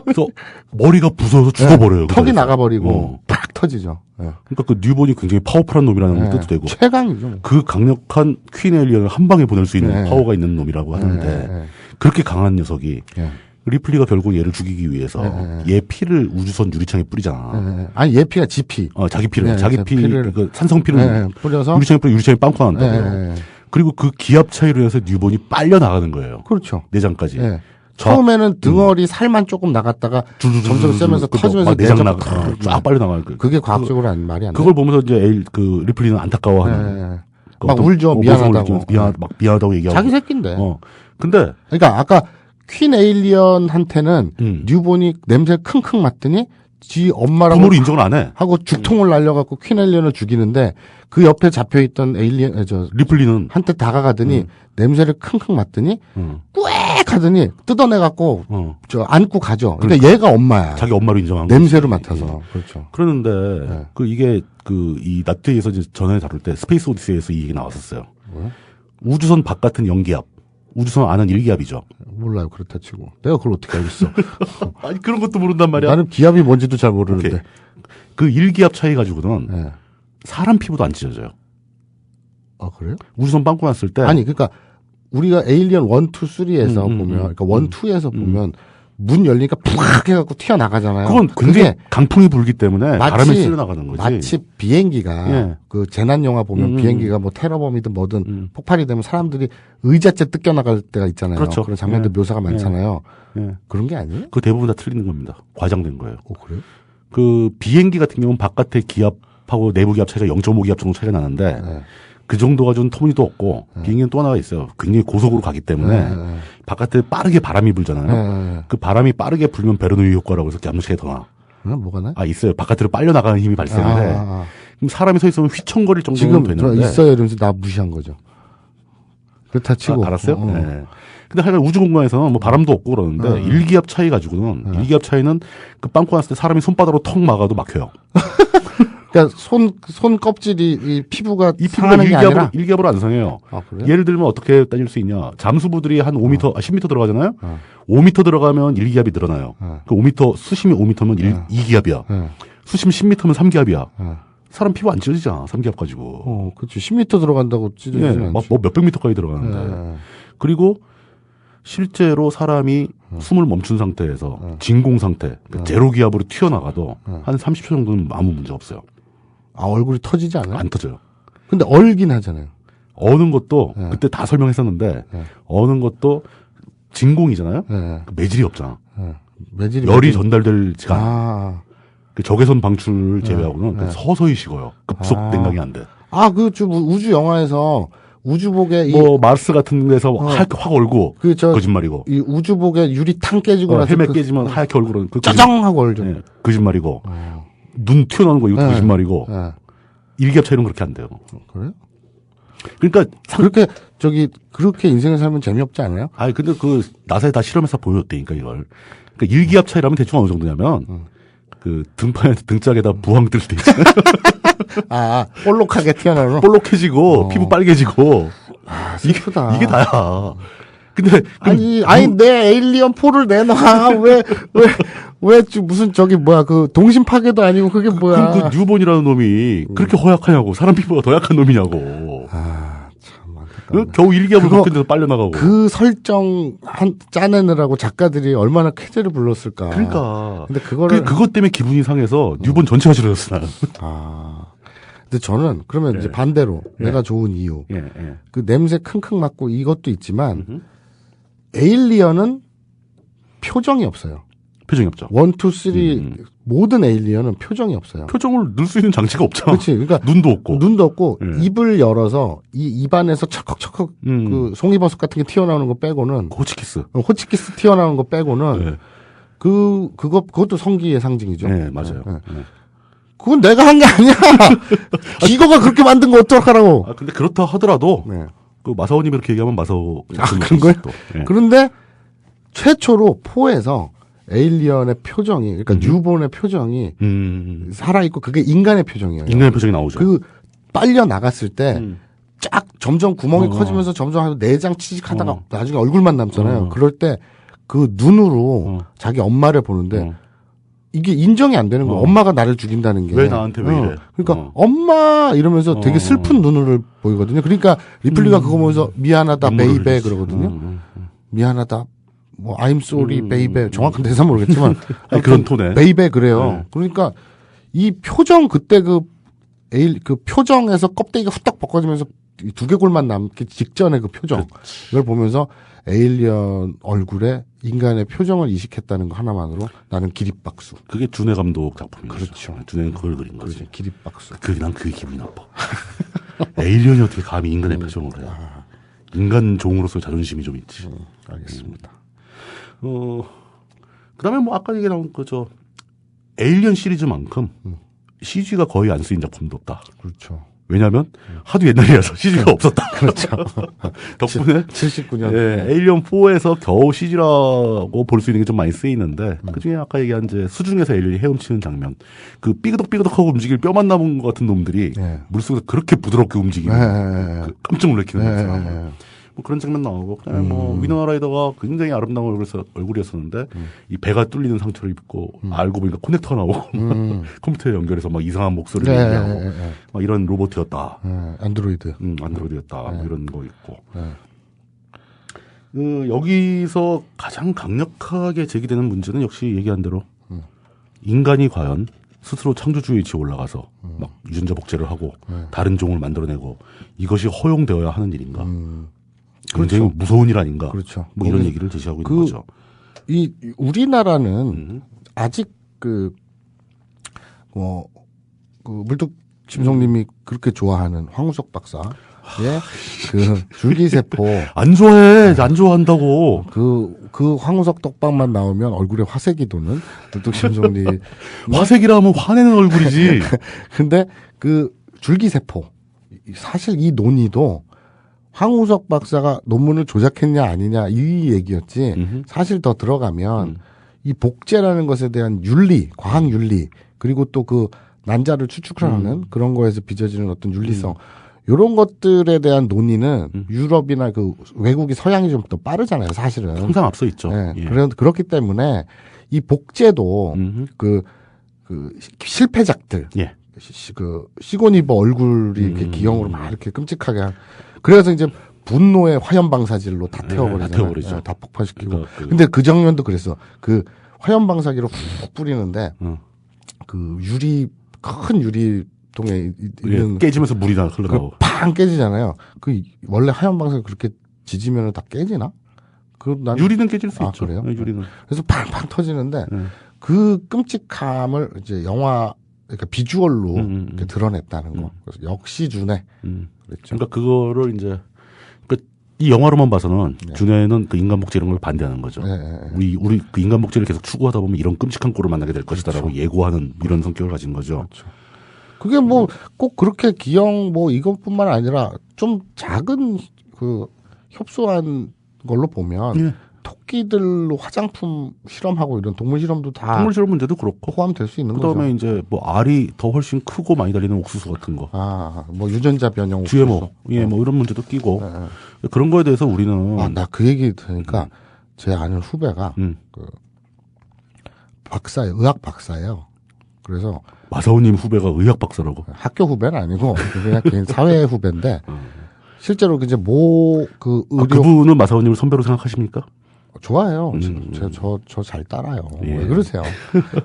그래서 머리가 부서서 죽어버려요. 그 턱이 자리에서. 나가버리고 팍 터지죠. 예. 그러니까 그 뉴본이 굉장히 파워풀한 놈이라는 예. 뜻도 되고 최강이죠. 그 강력한 퀸 에일리언을 한 방에 보낼 수 있는 예. 파워가 있는 놈이라고 하는데 예. 그렇게 강한 녀석이 예. 리플리가 결국 얘를 죽이기 위해서 얘 피를 우주선 유리창에 뿌리잖아. 아니 얘 피가 지 피. 자기 피를 예, 자기 제 피 피를 그 산성 피를 예, 뿌려서 유리창에 빵꾸 난다고요. 그리고 그 기압 차이로 해서 뉴본이 빨려 나가는 거예요. 그렇죠. 내장까지. 예. 처음에는 등어리 살만 조금 나갔다가 점점 세면서 터지면서 내장 나가 쫙 빨려 나가는 거. 그게 과학적으로 말이 안 돼. 그걸 보면서 이제 리플리는 안타까워하는. 그 막 어떤 울죠. 미안하다고. 미안하다고 얘기하고. 자기 새끼인데. 근데 그러니까 아까 퀸 에일리언한테는 뉴본이 냄새 킁킁 맡더니 지 엄마라고 부모로 인정을 안 해. 하고 죽통을 날려갖고 퀸 에일리언을 죽이는데 그 옆에 잡혀있던 리플리는 한테 다가가더니 냄새를 킁킁 맡더니 꽥 하더니 뜯어내갖고 안고 가죠. 그러니까 얘가 엄마야. 자기 엄마로 인정한 냄새로 거지. 맡아서. 그렇죠. 그러는데 이게 이 나트에서 이제 전에 다룰 때 스페이스 오디세이에서 이 얘기 나왔었어요. 뭐야? 우주선 바깥은 영기압. 우주선 안은 일기압이죠. 몰라요. 그렇다 치고. 내가 그걸 어떻게 알겠어. 아니 그런 것도 모른단 말이야. 나는 기압이 뭔지도 잘 모르는데. 오케이. 그 일기압 차이 가지고는 네. 사람 피부도 안 찢어져요. 아 그래요? 우주선 빵꾸 났을 때 아니 그러니까 우리가 에일리언 1, 2, 3에서 보면 그러니까 1, 2에서 보면 문 열리니까 푹 해갖고 튀어나가잖아요. 그건 굉장히 강풍이 불기 때문에 바람에 쓸려 나가는 거지. 마치 비행기가 예. 그 재난 영화 보면 비행기가 뭐 테러범이든 뭐든 폭발이 되면 사람들이 의자째 뜯겨나갈 때가 있잖아요. 그렇죠. 그런 장면들 예. 묘사가 많잖아요. 예. 그런 게 아니에요? 그 대부분 다 틀리는 겁니다. 과장된 거예요. 그래요? 그 비행기 같은 경우는 바깥의 기압하고 내부 기압 차이가 0.5기압 정도 차이가 나는데 네. 그 정도가 좀 터무니도 없고 비행기는 또 하나가 있어요. 굉장히 고속으로 가기 때문에 바깥에 빠르게 바람이 불잖아요. 그 바람이 빠르게 불면 베르누이 효과라고 해서 기압차이가 더 나. 뭐가 나? 있어요. 바깥으로 빨려 나가는 힘이 발생을 해. 그럼 사람이 서 있으면 휘청거릴 정도는 지금 되는데. 있어요 이러면서 나 무시한 거죠. 그렇다 치고. 알았어요? 네. 근데 하여간 우주 공간에서는 뭐 바람도 없고 그러는데 일기압 차이 가지고는 일기압 차이는 그 빵꾸 났을 때 사람이 손바닥으로 턱 막아도 막혀요. 그러니까 손 껍질이 이 피부가 이 피부가 상하는 게 아니라 일기압으로 안 상해요. 그래요? 예를 들면 어떻게 따질 수 있냐. 잠수부들이 한 5m, 10m 들어가잖아요. 5m 들어가면 1기압이 늘어나요. 그 5m, 수심이 5m면 2기압이야. 수심 10m면 3기압이야. 사람 피부 안 찢어지잖아. 3기압 가지고. 그렇죠. 10m 들어간다고 찢어지지 막 않죠. 뭐 몇백 미터까지 들어가는데. 그리고 실제로 사람이 숨을 멈춘 상태에서 진공 상태, 그러니까 제로 기압으로 튀어나가도 한 30초 정도는 아무 문제 없어요. 얼굴이 터지지 않아요? 안 터져요. 근데 얼긴 하잖아요. 어는 것도 그때 다 설명했었는데 어는 것도 진공이잖아요. 그 매질이 없잖아. 열이 전달될지가 않아. 그 적외선 방출 제외하고는 서서히 식어요. 급속 냉각이 안 돼. 우주 영화에서 우주복에 뭐 마르스 같은 데서 확 얼고 거짓말이고. 이 우주복에 유리탕 깨지고 나서 헬멧 깨지면 하얗게 얼굴은 짜정하고 얼죠. 거짓말이고. 눈 튀어나오는 거 이것도 거짓말이고. 일기압 차이는 그렇게 안 돼요. 그래요? 그러니까 그렇게 인생을 살면 재미없지 않아요? 근데 나사에 다 실험해서 보여줬다니까 이걸. 그러니까 일기압 차이라면 대충 어느 정도냐면 그 등판에 등짝에다 부항 뜰 때 있잖아요. 아, 볼록하게 튀어나오는. 볼록해지고 피부 빨개지고 아, 슬프다. 이게 다야. 근데 아니 내 에일리언 4를 내놔. 왜 무슨 저기 뭐야 그 동심 파괴도 아니고 그게 뭐야? 그럼 그 뉴본이라는 놈이 그렇게 허약하냐고 사람 피부가 더 약한 놈이냐고. 아, 참 안타깝네. 겨우 일기압을 벗긴 데서 빨려 나가고. 그 설정 짜내느라고 작가들이 얼마나 쾌재를 불렀을까. 그러니까. 근데 그거를 그것 때문에 기분이 상해서 뉴본 전체가 싫어졌어 나는. 아. 근데 저는 그러면 예. 이제 반대로 예. 내가 좋은 이유. 예, 예. 그 냄새 킁킁 맡고 이것도 있지만 에일리언은 표정이 없어요. 표정이 없죠. 1, 2, 3 모든 에일리언은 표정이 없어요. 표정을 넣을 수 있는 장치가 없잖아. 그렇지. 그러니까 눈도 없고. 예. 입을 열어서 이 입안에서 척척척 그 송이버섯 같은 게 튀어나오는 거 빼고는 호치키스. 호치키스 튀어나오는 거 빼고는 예. 그것도 성기의 상징이죠. 네, 맞아요. 예. 예. 그건 내가 한 게 아니야. 기거가 그렇게 만든 거 어떡하라고. 아, 근데 그렇다 하더라도 네. 그 마사오님이 그렇게 얘기하면 마사오 그런 거예요? 예. 그런데 최초로 4에서 에일리언의 표정이 그러니까 뉴본의 표정이 살아있고 그게 인간의 표정이에요. 인간의 표정이 나오죠. 그 빨려 나갔을 때 쫙 점점 구멍이 커지면서 점점 내장 치직하다가 나중에 얼굴만 남잖아요. 그럴 때 그 눈으로 자기 엄마를 보는데 이게 인정이 안 되는 거예요. 엄마가 나를 죽인다는 게. 왜 나한테 왜 이래? 그러니까 엄마 이러면서 되게 슬픈 눈을 보이거든요. 그러니까 리플리가 그거 보면서 미안하다 베이베 그러거든요. 그러니까 뭐 I'm sorry 베이베 정확한 대사 모르겠지만 그런 톤에 베이베 그래요. 그러니까 이 표정 그때 그 표정에서 껍데기가 후딱 벗겨지면서 이 두개골만 남기 직전에 그 표정 이걸 보면서 에일리언 얼굴에 인간의 표정을 이식했다는 거 하나만으로 나는 기립박수. 그게 준해 감독 작품이죠. 그렇죠. 준해는 그걸 그린 거지. 그렇지. 기립박수. 난 그게 기분이 나빠. 에일리언이 어떻게 감히 인간의 표정을 해. 인간 종으로서 자존심이 좀 있지. 알겠습니다. 그다음에 뭐 아까 얘기 나온 거죠. 에일리언 시리즈만큼 CG가 거의 안 쓰인 작품도 없다. 그렇죠. 왜냐하면 하도 옛날이라서 CG가 없었다. 그렇죠. 덕분에 79년. 예, 에일리언 4에서 겨우 CG라고 볼 수 있는 게 좀 많이 쓰이는데 그중에 아까 얘기한 이제 수중에서 에일리언이 헤엄치는 장면, 그 삐그덕삐그덕하고 움직일 뼈만 남은 것 같은 놈들이 물속에서 그렇게 부드럽게 움직이는 그 깜짝 놀래키는 거죠. 뭐 그런 장면 나오고 그다음에 뭐 위노나 라이더가 굉장히 아름다운 얼굴이었었는데 이 배가 뚫리는 상처를 입고 알고 보니까 커넥터가 나오고 컴퓨터에 연결해서 막 이상한 목소리를 내고 막 이런 로봇이었다. 안드로이드. 안드로이드였다. 뭐 이런 거 있고. 여기서 가장 강력하게 제기되는 문제는 역시 얘기한 대로 인간이 과연 스스로 창조주의 위치에 올라가서 막 유전자 복제를 하고 다른 종을 만들어내고 이것이 허용되어야 하는 일인가? 굉장히 그렇죠. 무서운 일 아닌가? 그렇죠. 뭐 이런 얘기를 제시하고 있는 거죠. 이 우리나라는 아직 물뚝 심성님이 그렇게 좋아하는 황우석 박사의 그 줄기세포 안 좋아해, 안 좋아한다고. 그 황우석 떡밥만 나오면 얼굴에 화색이 도는 물뚝 심성님. 화색이라 하면 화내는 얼굴이지. 근데 그 줄기세포 사실 이 논의도 황우석 박사가 논문을 조작했냐 아니냐 이 얘기였지. 사실 더 들어가면 이 복제라는 것에 대한 윤리, 과학 윤리, 그리고 또 그 난자를 추측하는 그런 거에서 빚어지는 어떤 윤리성, 이런 것들에 대한 논의는 유럽이나 그 외국이 서양이 좀 더 빠르잖아요, 사실은. 항상 앞서 있죠. 네, 예. 그렇기 때문에 이 복제도 그 실패작들, 예. 그 시고니버 얼굴이 이렇게 기형으로 막 이렇게 끔찍하게 그래서 이제 분노의 화염방사질로 다 태워버리잖아요. 다 태워버리죠. 다 폭파시키고. 그러니까 근데 그 장면도 그랬어. 그 화염방사기로 훅 뿌리는데 그 큰 유리통에 있는 깨지면서 물이 다 흘러나오고. 팡 깨지잖아요. 그 원래 화염방사기 그렇게 지지면 다 깨지나? 난 유리는 깨질 수 있죠. 그래요? 네, 유리는. 그래서 팡팡 터지는데 그 끔찍함을 이제 영화 그러니까 비주얼로 이렇게 드러냈다는 거. 그래서 역시 준해. 그랬죠. 그러니까 그거를 이제 이 영화로만 봐서는 준해는 그 인간 복제 이런 걸 반대하는 거죠. 우리 그 인간 복제를 계속 추구하다 보면 이런 끔찍한 꼴을 만나게 될 것이다라고 예고하는 이런 성격을 가진 거죠. 그렇죠. 그게 뭐 꼭 그렇게 기형 뭐 이것뿐만 아니라 좀 작은 그 협소한 걸로 보면 토끼들로 화장품 실험하고 이런 동물 실험도 다 동물 실험 문제도 그렇고 포함될 수 있는 거죠. 그다음에 이제 뭐 알이 더 훨씬 크고 많이 달리는 옥수수 같은 거. 뭐 유전자 변형 GMO. 예, 뭐 이런 문제도 끼고. 그런 거에 대해서 우리는 나 그 얘기 들으니까 제 아는 후배가 그 의학 박사예요. 그래서 마사오님 후배가 의학 박사라고. 학교 후배는 아니고 그냥 개인 사회 후배인데 실제로 이제 의료 그분은 마사오님을 선배로 생각하십니까? 좋아해요. 저 잘 따라요. 예. 왜 그러세요?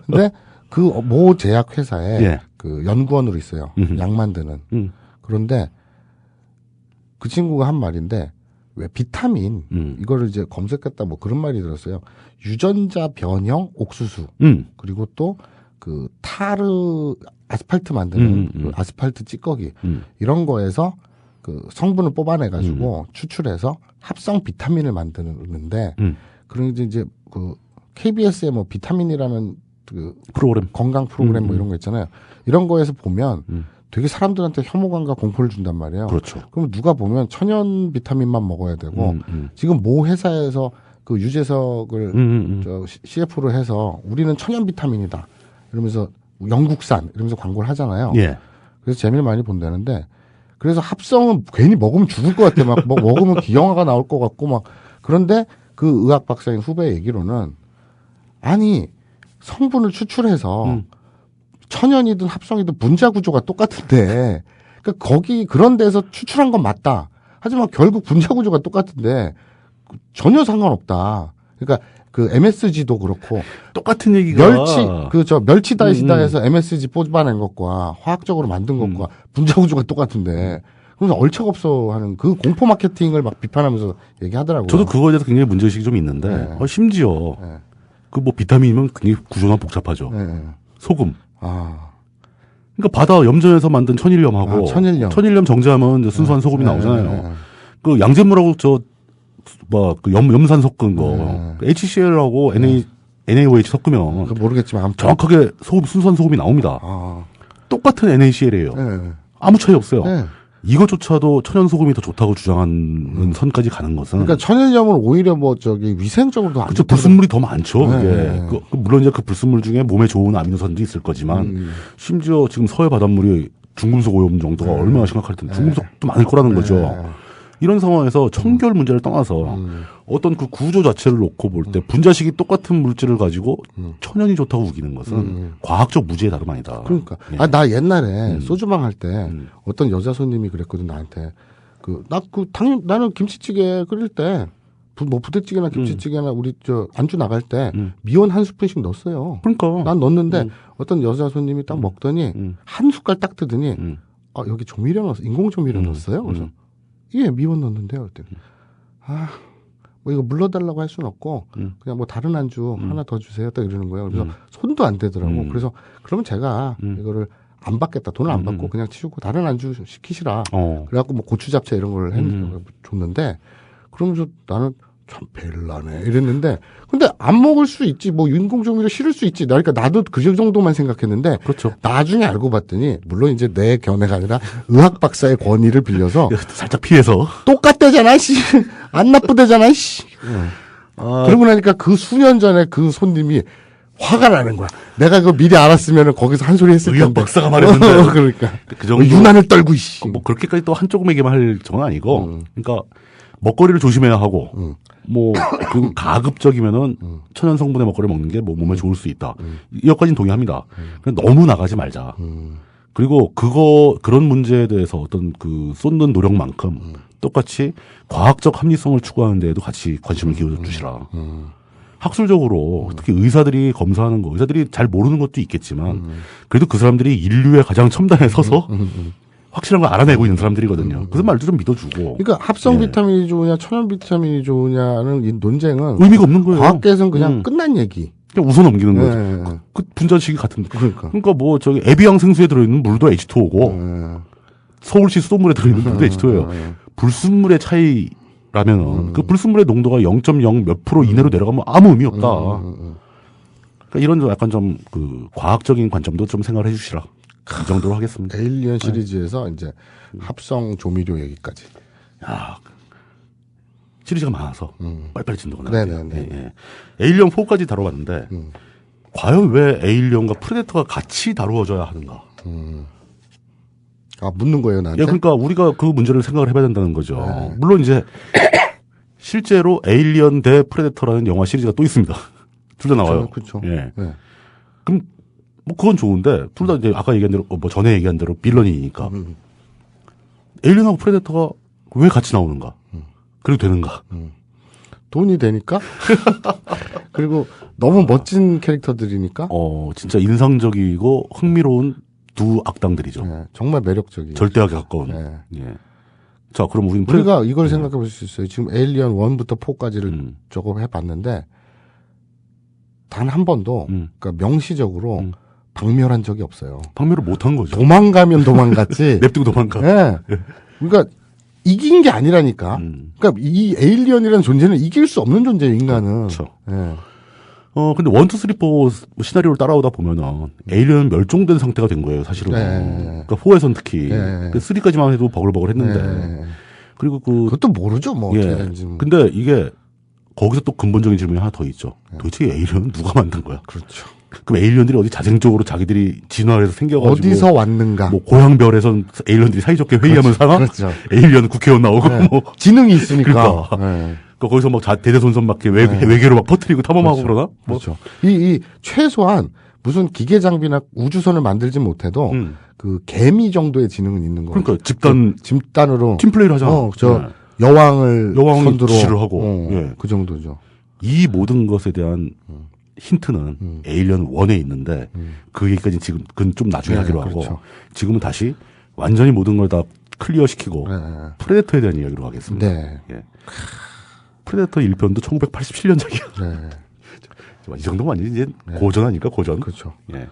근데 그 모 제약 회사에 예. 그 연구원으로 있어요. 약 만드는. 그런데 그 친구가 한 말인데 왜 비타민 이거를 이제 검색했다 뭐 그런 말이 들었어요. 유전자 변형 옥수수 그리고 또 그 타르 아스팔트 만드는 그 아스팔트 찌꺼기 이런 거에서 그 성분을 뽑아내가지고 추출해서 합성 비타민을 만드는데 그런 이제 그 KBS의 뭐 비타민이라는 그 프로그램 건강 프로그램 뭐 이런 거 있잖아요. 이런 거에서 보면 되게 사람들한테 혐오감과 공포를 준단 말이에요. 그렇죠. 그럼 누가 보면 천연 비타민만 먹어야 되고 지금 모 회사에서 그 유재석을 CF로 해서 우리는 천연 비타민이다 이러면서 영국산 이러면서 광고를 하잖아요. 예. 그래서 재미를 많이 본다는데 그래서 합성은 괜히 먹으면 죽을 것 같아. 막 먹으면 기형아가 나올 것 같고 막 그런데 그 의학 박사인 후배 얘기로는 아니 성분을 추출해서 천연이든 합성이든 분자 구조가 똑같은데 그러니까 거기 그런 데서 추출한 건 맞다. 하지만 결국 분자 구조가 똑같은데 전혀 상관없다. 그러니까 그 MSG도 그렇고 똑같은 얘기가 멸치 다이시다 해서 MSG 뽑아낸 것과 화학적으로 만든 것과 분자 구조가 똑같은데 그래서 얼척없어 하는 그 공포 마케팅을 막 비판하면서 얘기하더라고요. 저도 그거에 대해서 굉장히 문제의식이 좀 있는데 심지어 그 뭐 비타민이면 굉장히 구조가 복잡하죠. 소금. 그러니까 바다 염전에서 만든 천일염하고 천일염 정제하면 이제 순수한 소금이 나오잖아요. 그 양잿물하고 그 염산 섞은 거 HCl하고 NaOH 섞으면 모르겠지만 정확하게 순수한 소금이 나옵니다. 똑같은 NaCl이에요. 아무 차이 없어요. 이것조차도 천연 소금이 더 좋다고 주장하는 선까지 가는 것은 그러니까 천일염은 오히려 위생적으로도 안 그렇죠. 불순물이 더 많죠. 이게 물론 이제 그 불순물 중에 몸에 좋은 아미노산도 있을 거지만 심지어 지금 서해 바닷물이 중금속 오염 정도가 얼마나 심각할 텐데 중금속도 많을 거라는 거죠. 이런 상황에서 청결 문제를 떠나서 어떤 그 구조 자체를 놓고 볼 때 분자식이 똑같은 물질을 가지고 천연이 좋다고 우기는 것은 과학적 무지의 다름 아니다. 그러니까 나 옛날에 소주방 할 때 어떤 여자 손님이 그랬거든 나한테 나는 김치찌개 끓일 때 뭐 부대찌개나 김치찌개나 우리 안주 나갈 때 미원 한 스푼씩 넣었어요. 그러니까 난 넣었는데 어떤 여자 손님이 딱 먹더니 한 숟갈 딱 뜨더니 여기 조미료 넣었어 인공 조미료 넣었어요. 그래서 예, 미원 넣었는데요. 그랬더니 뭐 이거 물러달라고 할 수는 없고 그냥 뭐 다른 안주 하나 더 주세요. 딱 이러는 거예요. 그래서 손도 안 대더라고. 그래서 그러면 제가 이거를 안 받겠다. 돈을 안 받고 그냥 치우고 다른 안주 시키시라. 그래갖고 뭐 고추 잡채 이런 걸 줬는데 그러면서 나는 참 별나네 이랬는데 근데 안 먹을 수 있지 뭐 인공조미료 싫을 수 있지 그러니까 나도 그 정도만 생각했는데 그렇죠. 나중에 알고 봤더니 물론 이제 내 견해가 아니라 의학 박사의 권위를 빌려서 살짝 피해서 똑같대잖아 씨 안 나쁘대잖아 씨 그러고 나니까 그 수년 전에 그 손님이 화가 나는 거야. 내가 그거 미리 알았으면 거기서 한 소리 했을 텐데. 의학 박사가 말했는데. 그러니까 그 정도 유난을 떨고 이씨. 뭐 그렇게까지 또 한쪽에게만 할 정은 아니고. 그러니까 먹거리를 조심해야 하고. 뭐 그 가급적이면은 천연 성분의 먹거리 먹는 게 뭐 몸에 좋을 수 있다. 이것까지는 동의합니다. 너무 나가지 말자. 그리고 그런 문제에 대해서 어떤 그 쏟는 노력만큼 똑같이 과학적 합리성을 추구하는 데에도 같이 관심을 기울여 주시라. 학술적으로 특히 의사들이 검사하는 거, 의사들이 잘 모르는 것도 있겠지만 그래도 그 사람들이 인류의 가장 첨단에 서서 확실한 걸 알아내고 있는 사람들이거든요. 그래서 말도 좀 믿어주고. 그러니까 합성 비타민이 좋으냐, 천연 비타민이 좋으냐는 이 논쟁은 의미가 없는 거예요. 과학계에서는 그냥 끝난 얘기. 그냥 웃어 넘기는 거죠. 그 분자식이 같은데. 그러니까 뭐 저기 에비앙 생수에 들어있는 물도 H2O고 서울시 수돗물에 들어있는 물도 H2O예요. 불순물의 차이라면은 그 불순물의 농도가 0.0 몇 프로 이내로 내려가면 아무 의미 없다. 그러니까 이런 약간 좀 그 과학적인 관점도 좀 생각을 해주시라. 이 정도로 하겠습니다. 에일리언 시리즈에서 이제 합성 조미료 얘기까지. 야, 시리즈가 많아서 빨리빨리 진도가 네네네. 나요. 예. 에일리언 4까지 다뤄봤는데 과연 왜 에일리언과 프레데터가 같이 다루어져야 하는가? 아, 묻는 거예요, 나한테? 예, 그러니까 우리가 그 문제를 생각을 해봐야 된다는 거죠. 물론 이제 실제로 에일리언 대 프레데터라는 영화 시리즈가 또 있습니다. 둘 다 나와요. 그렇죠. 예. 그럼 뭐 그건 좋은데 둘 다 이제 아까 얘기한 대로 뭐 전에 얘기한 대로 빌런이니까 에일리언하고 프레데터가 왜 같이 나오는가? 그리고 되는가? 돈이 되니까? 그리고 너무 멋진 캐릭터들이니까? 진짜 인상적이고 흥미로운 두 악당들이죠. 네, 정말 매력적이에요. 절대하게 가까운. 네. 예. 자, 그럼 우리가 이걸 생각해 볼 수 있어요. 지금 에일리언 1부터 4까지를 조금 해봤는데, 단 한 번도, 그러니까 명시적으로 박멸한 적이 없어요. 박멸을 못한 거죠. 도망가면 도망갔지. 냅두고 도망가. 네. 그러니까 이긴 게 아니라니까. 그러니까 이 에일리언이라는 존재는 이길 수 없는 존재예요, 인간은. 그렇죠. 네. 근데 1, 2, 3, 4 시나리오를 따라오다 보면은 에일리언은 멸종된 상태가 된 거예요, 사실은. 네. 그러니까 4에선 특히. 네. 3까지만 해도 버글버글 했는데. 네. 그리고 그것도 모르죠, 뭐. 예. 어떻게 되는지. 근데 이게 거기서 또 근본적인 질문이 하나 더 있죠. 도대체 에일리언은 누가 만든 거야? 그렇죠. 그럼 에일리언들이 어디 자생적으로 자기들이 진화를 해서 생겨가지고 어디서 왔는가? 뭐 고향별에선 에일리언들이 사이좋게 회의하면 사나? 그렇죠. 에일리언 국회의원 나오고 네. 뭐 지능이 있으니까. 그러니까. 네. 거기서 막 대대손손 막 외계로 막 퍼뜨리고 탐험하고 그렇죠. 그러나? 뭐. 그렇죠. 이 최소한 무슨 기계 장비나 우주선을 만들지 못해도 그 개미 정도의 지능은 있는 거예요. 그러니까 집단으로 팀플레이를 하잖아. 저 여왕을 선두로 지시를 하고 예. 그 정도죠. 이 모든 것에 대한 힌트는 에일리언 1에 있는데 그 얘기까지 지금 그건 좀 나중에 네, 하기로 그렇죠. 하고 지금은 다시 완전히 모든 걸 다 클리어 시키고 네. 프레데터에 대한 이야기로 하겠습니다. 네. 예. 프레데터 1편도 1987년작이야. 네. 이 정도면 완전히 이제 고전 아닐까 고전. 그렇죠. 예.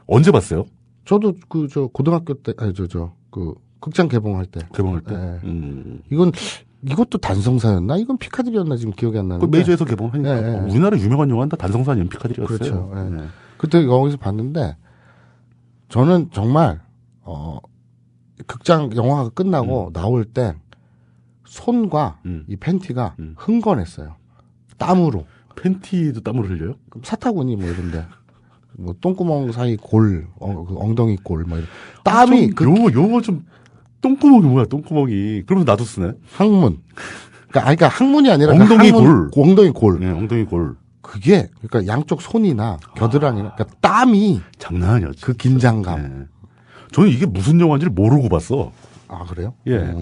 언제 봤어요? 저도 고등학교 때 극장 개봉할 때. 개봉할 때. 네. 이것도 단성사였나? 이건 피카디리였나? 지금 기억이 안 나는데. 그 메이저에서 개봉하니까. 네. 우리나라 유명한 영화는 다 단성사 아니면 피카디리였어요. 그렇죠. 네. 네. 그때 거기서 봤는데 저는 정말 극장 영화가 끝나고 나올 때 손과 이 팬티가 흥건했어요. 땀으로. 팬티도 땀을 흘려요? 그럼 사타구니 뭐 이런데 뭐 똥구멍 사이 골, 그 엉덩이 골, 뭐 이런 땀이 요거 좀 똥구멍이 뭐야? 똥구멍이. 그러면 나도 쓰네. 항문. 그러니까 항문이 아니라 엉덩이 골. 엉덩이 골. 네, 엉덩이 골. 그게 그러니까 양쪽 손이나 겨드랑이나 그러니까 땀이 장난 아니었지. 그 긴장감. 네. 저는 이게 무슨 영화인지를 모르고 봤어. 아 그래요? 예.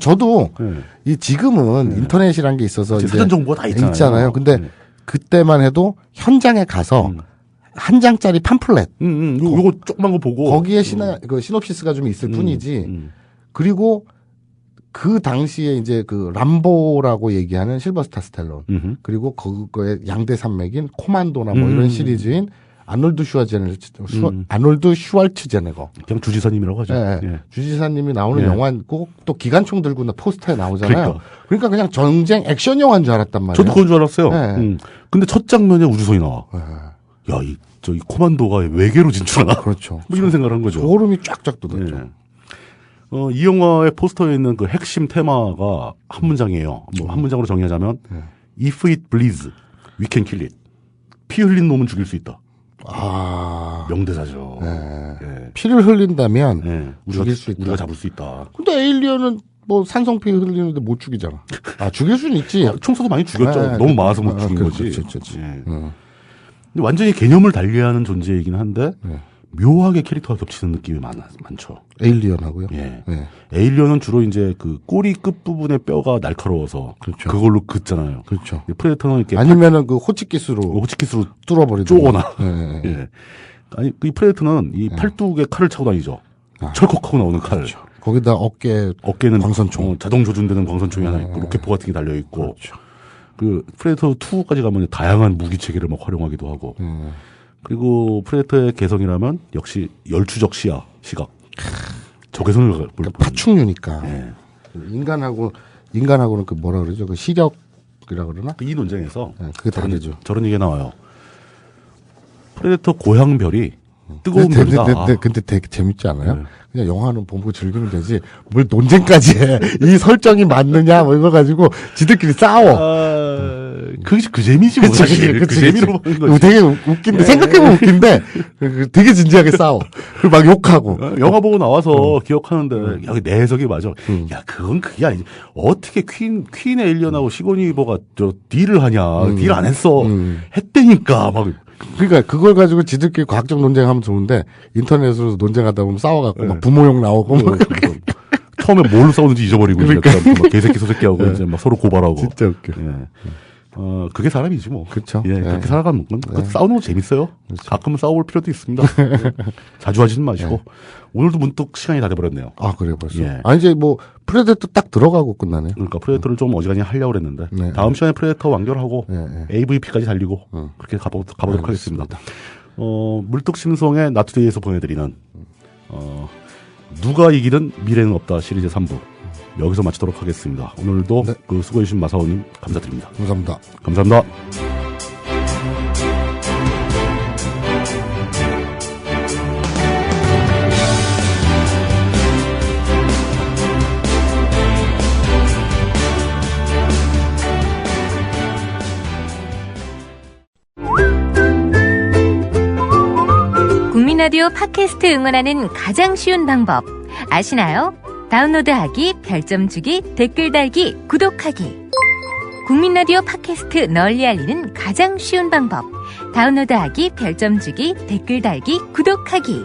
저도 네. 이 지금은 인터넷이란 게 있어서 이제 사전 정보가 다 있잖아요. 근데 그때만 해도 현장에 가서 한 장짜리 팜플렛. 요거 조그만 거 보고 거기에 그 시놉시스가 좀 있을 뿐이지. 그리고 그 당시에 이제 그 람보라고 얘기하는 실버스타 스텔론. 그리고 그거의 양대 산맥인 코만도나 뭐 이런 시리즈인 아놀드 슈왈츠제네거. 그냥 주지사님이라고 하죠. 네. 예. 주지사님이 나오는 예. 영화고 또 기관총 들고 포스터에 나오잖아요. 그러니까 그냥 전쟁 액션 영화인 줄 알았단 말이에요. 저도 그건 줄 알았어요. 네. 근데 첫 장면에 우주선이 나와. 네. 야, 이 코만도가 외계로 진출하나? 그렇죠. 뭐 이런 생각을 한 거죠. 소름이 쫙쫙 돋았죠. 예. 이 영화의 포스터에 있는 그 핵심 테마가 한 문장이에요. 뭐 한 문장으로 정의하자면 If it bleeds, we can kill it. 피 흘린 놈은 죽일 수 있다. 명대사죠. 네. 예. 피를 흘린다면 예. 죽일 수 있다. 우리가 잡을 수 있다. 근데 에일리언은 뭐 산성피 흘리는데 못 죽이잖아. 죽일 수는 있지. 총 쏘도 많이 죽였죠. 네. 너무 많아서 못 죽인 거지. 그렇지. 예. 근데 완전히 개념을 달리하는 존재이긴 한데 묘하게 캐릭터가 겹치는 느낌이 많죠. 에일리언하고요. 예. 네. 에일리언은 주로 이제 그 꼬리 끝 부분의 뼈가 날카로워서 그렇죠. 그걸로 긋잖아요. 그렇죠. 프레데터는 이렇게 아니면은 그 호치키스로 호치키스로 뚫어버리고 쪼거나. 네. 예. 아니 이 프레데터는 이 팔뚝에 칼을 차고 다니죠. 철컥하고 나오는 칼. 그렇죠. 거기다 어깨는 광선총. 자동 조준되는 광선총이 하나 있고 로켓포 같은 게 달려 있고. 그렇죠. 그 프레데터 2까지 가면 다양한 무기 체계를 막 활용하기도 하고. 그리고 프레데터의 개성이라면 역시 열추적 시각. 적외선을 볼 그러니까 파충류니까. 예. 인간하고는 그 뭐라 그러죠? 그 시력이라 그러나? 이 논쟁에서 그게 다르죠. 저런 얘기가 나와요. 프레데터 고향별이 뜨거운 물이다. 근데 되게 재밌지 않아요? 네. 그냥 영화는 보고 즐기면 되지. 뭘 논쟁까지 해. 이 설정이 맞느냐 뭐 이거 가지고 지들끼리 싸워. 그게 그 재미지 뭐. 사실. 그 재미로 보는 거지. 되게 웃긴데 생각해보면 웃긴데 되게 진지하게 싸워. 그리고 막 욕하고. 영화 보고 나와서 기억하는데 여기 내 해석이 맞아. 야 그건 그게 아니지. 어떻게 퀸 에일리언하고 시고니 위버가 저 딜을 하냐. 딜 안 했어. 했다니까 막. 그러니까 그걸 가지고 지들끼리 과학적 논쟁하면 좋은데 인터넷으로 논쟁하다 보면 싸워갖고 막 부모욕 나오고 막 처음에 뭘로 싸우는지 잊어버리고 그러니까. 이제 막 개새끼 소새끼하고 이제 막 서로 고발하고. 진짜 웃겨. 그게 사람이지 뭐. 그렇죠. 예, 그렇게 살아가는 건 싸우는 거 재밌어요. 가끔은 싸워볼 필요도 있습니다. 자주 하지는 마시고. 오늘도 문득 시간이 다 돼버렸네요. 아 그래요 벌써. 예. 아니 이제 뭐 프레데터 딱 들어가고 끝나네요. 그러니까 프레데터를 좀 어지간히 하려고 그랬는데 네. 다음 시간에 프레데터 완결하고 네. AVP까지 달리고 그렇게 가보도록 하겠습니다. 물뚝심송의 나투데이에서 보내드리는 누가 이기든 미래는 없다 시리즈 3부 여기서 마치도록 하겠습니다. 오늘도 네. 그 수고해주신 마사오님 감사드립니다. 감사합니다. 감사합니다. 국민라디오 팟캐스트 응원하는 가장 쉬운 방법 아시나요? 다운로드하기, 별점 주기, 댓글 달기, 구독하기. 국민라디오 팟캐스트 널리 알리는 가장 쉬운 방법. 다운로드하기, 별점 주기, 댓글 달기, 구독하기.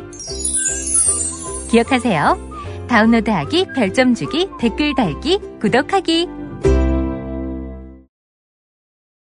기억하세요. 다운로드하기, 별점 주기, 댓글 달기, 구독하기.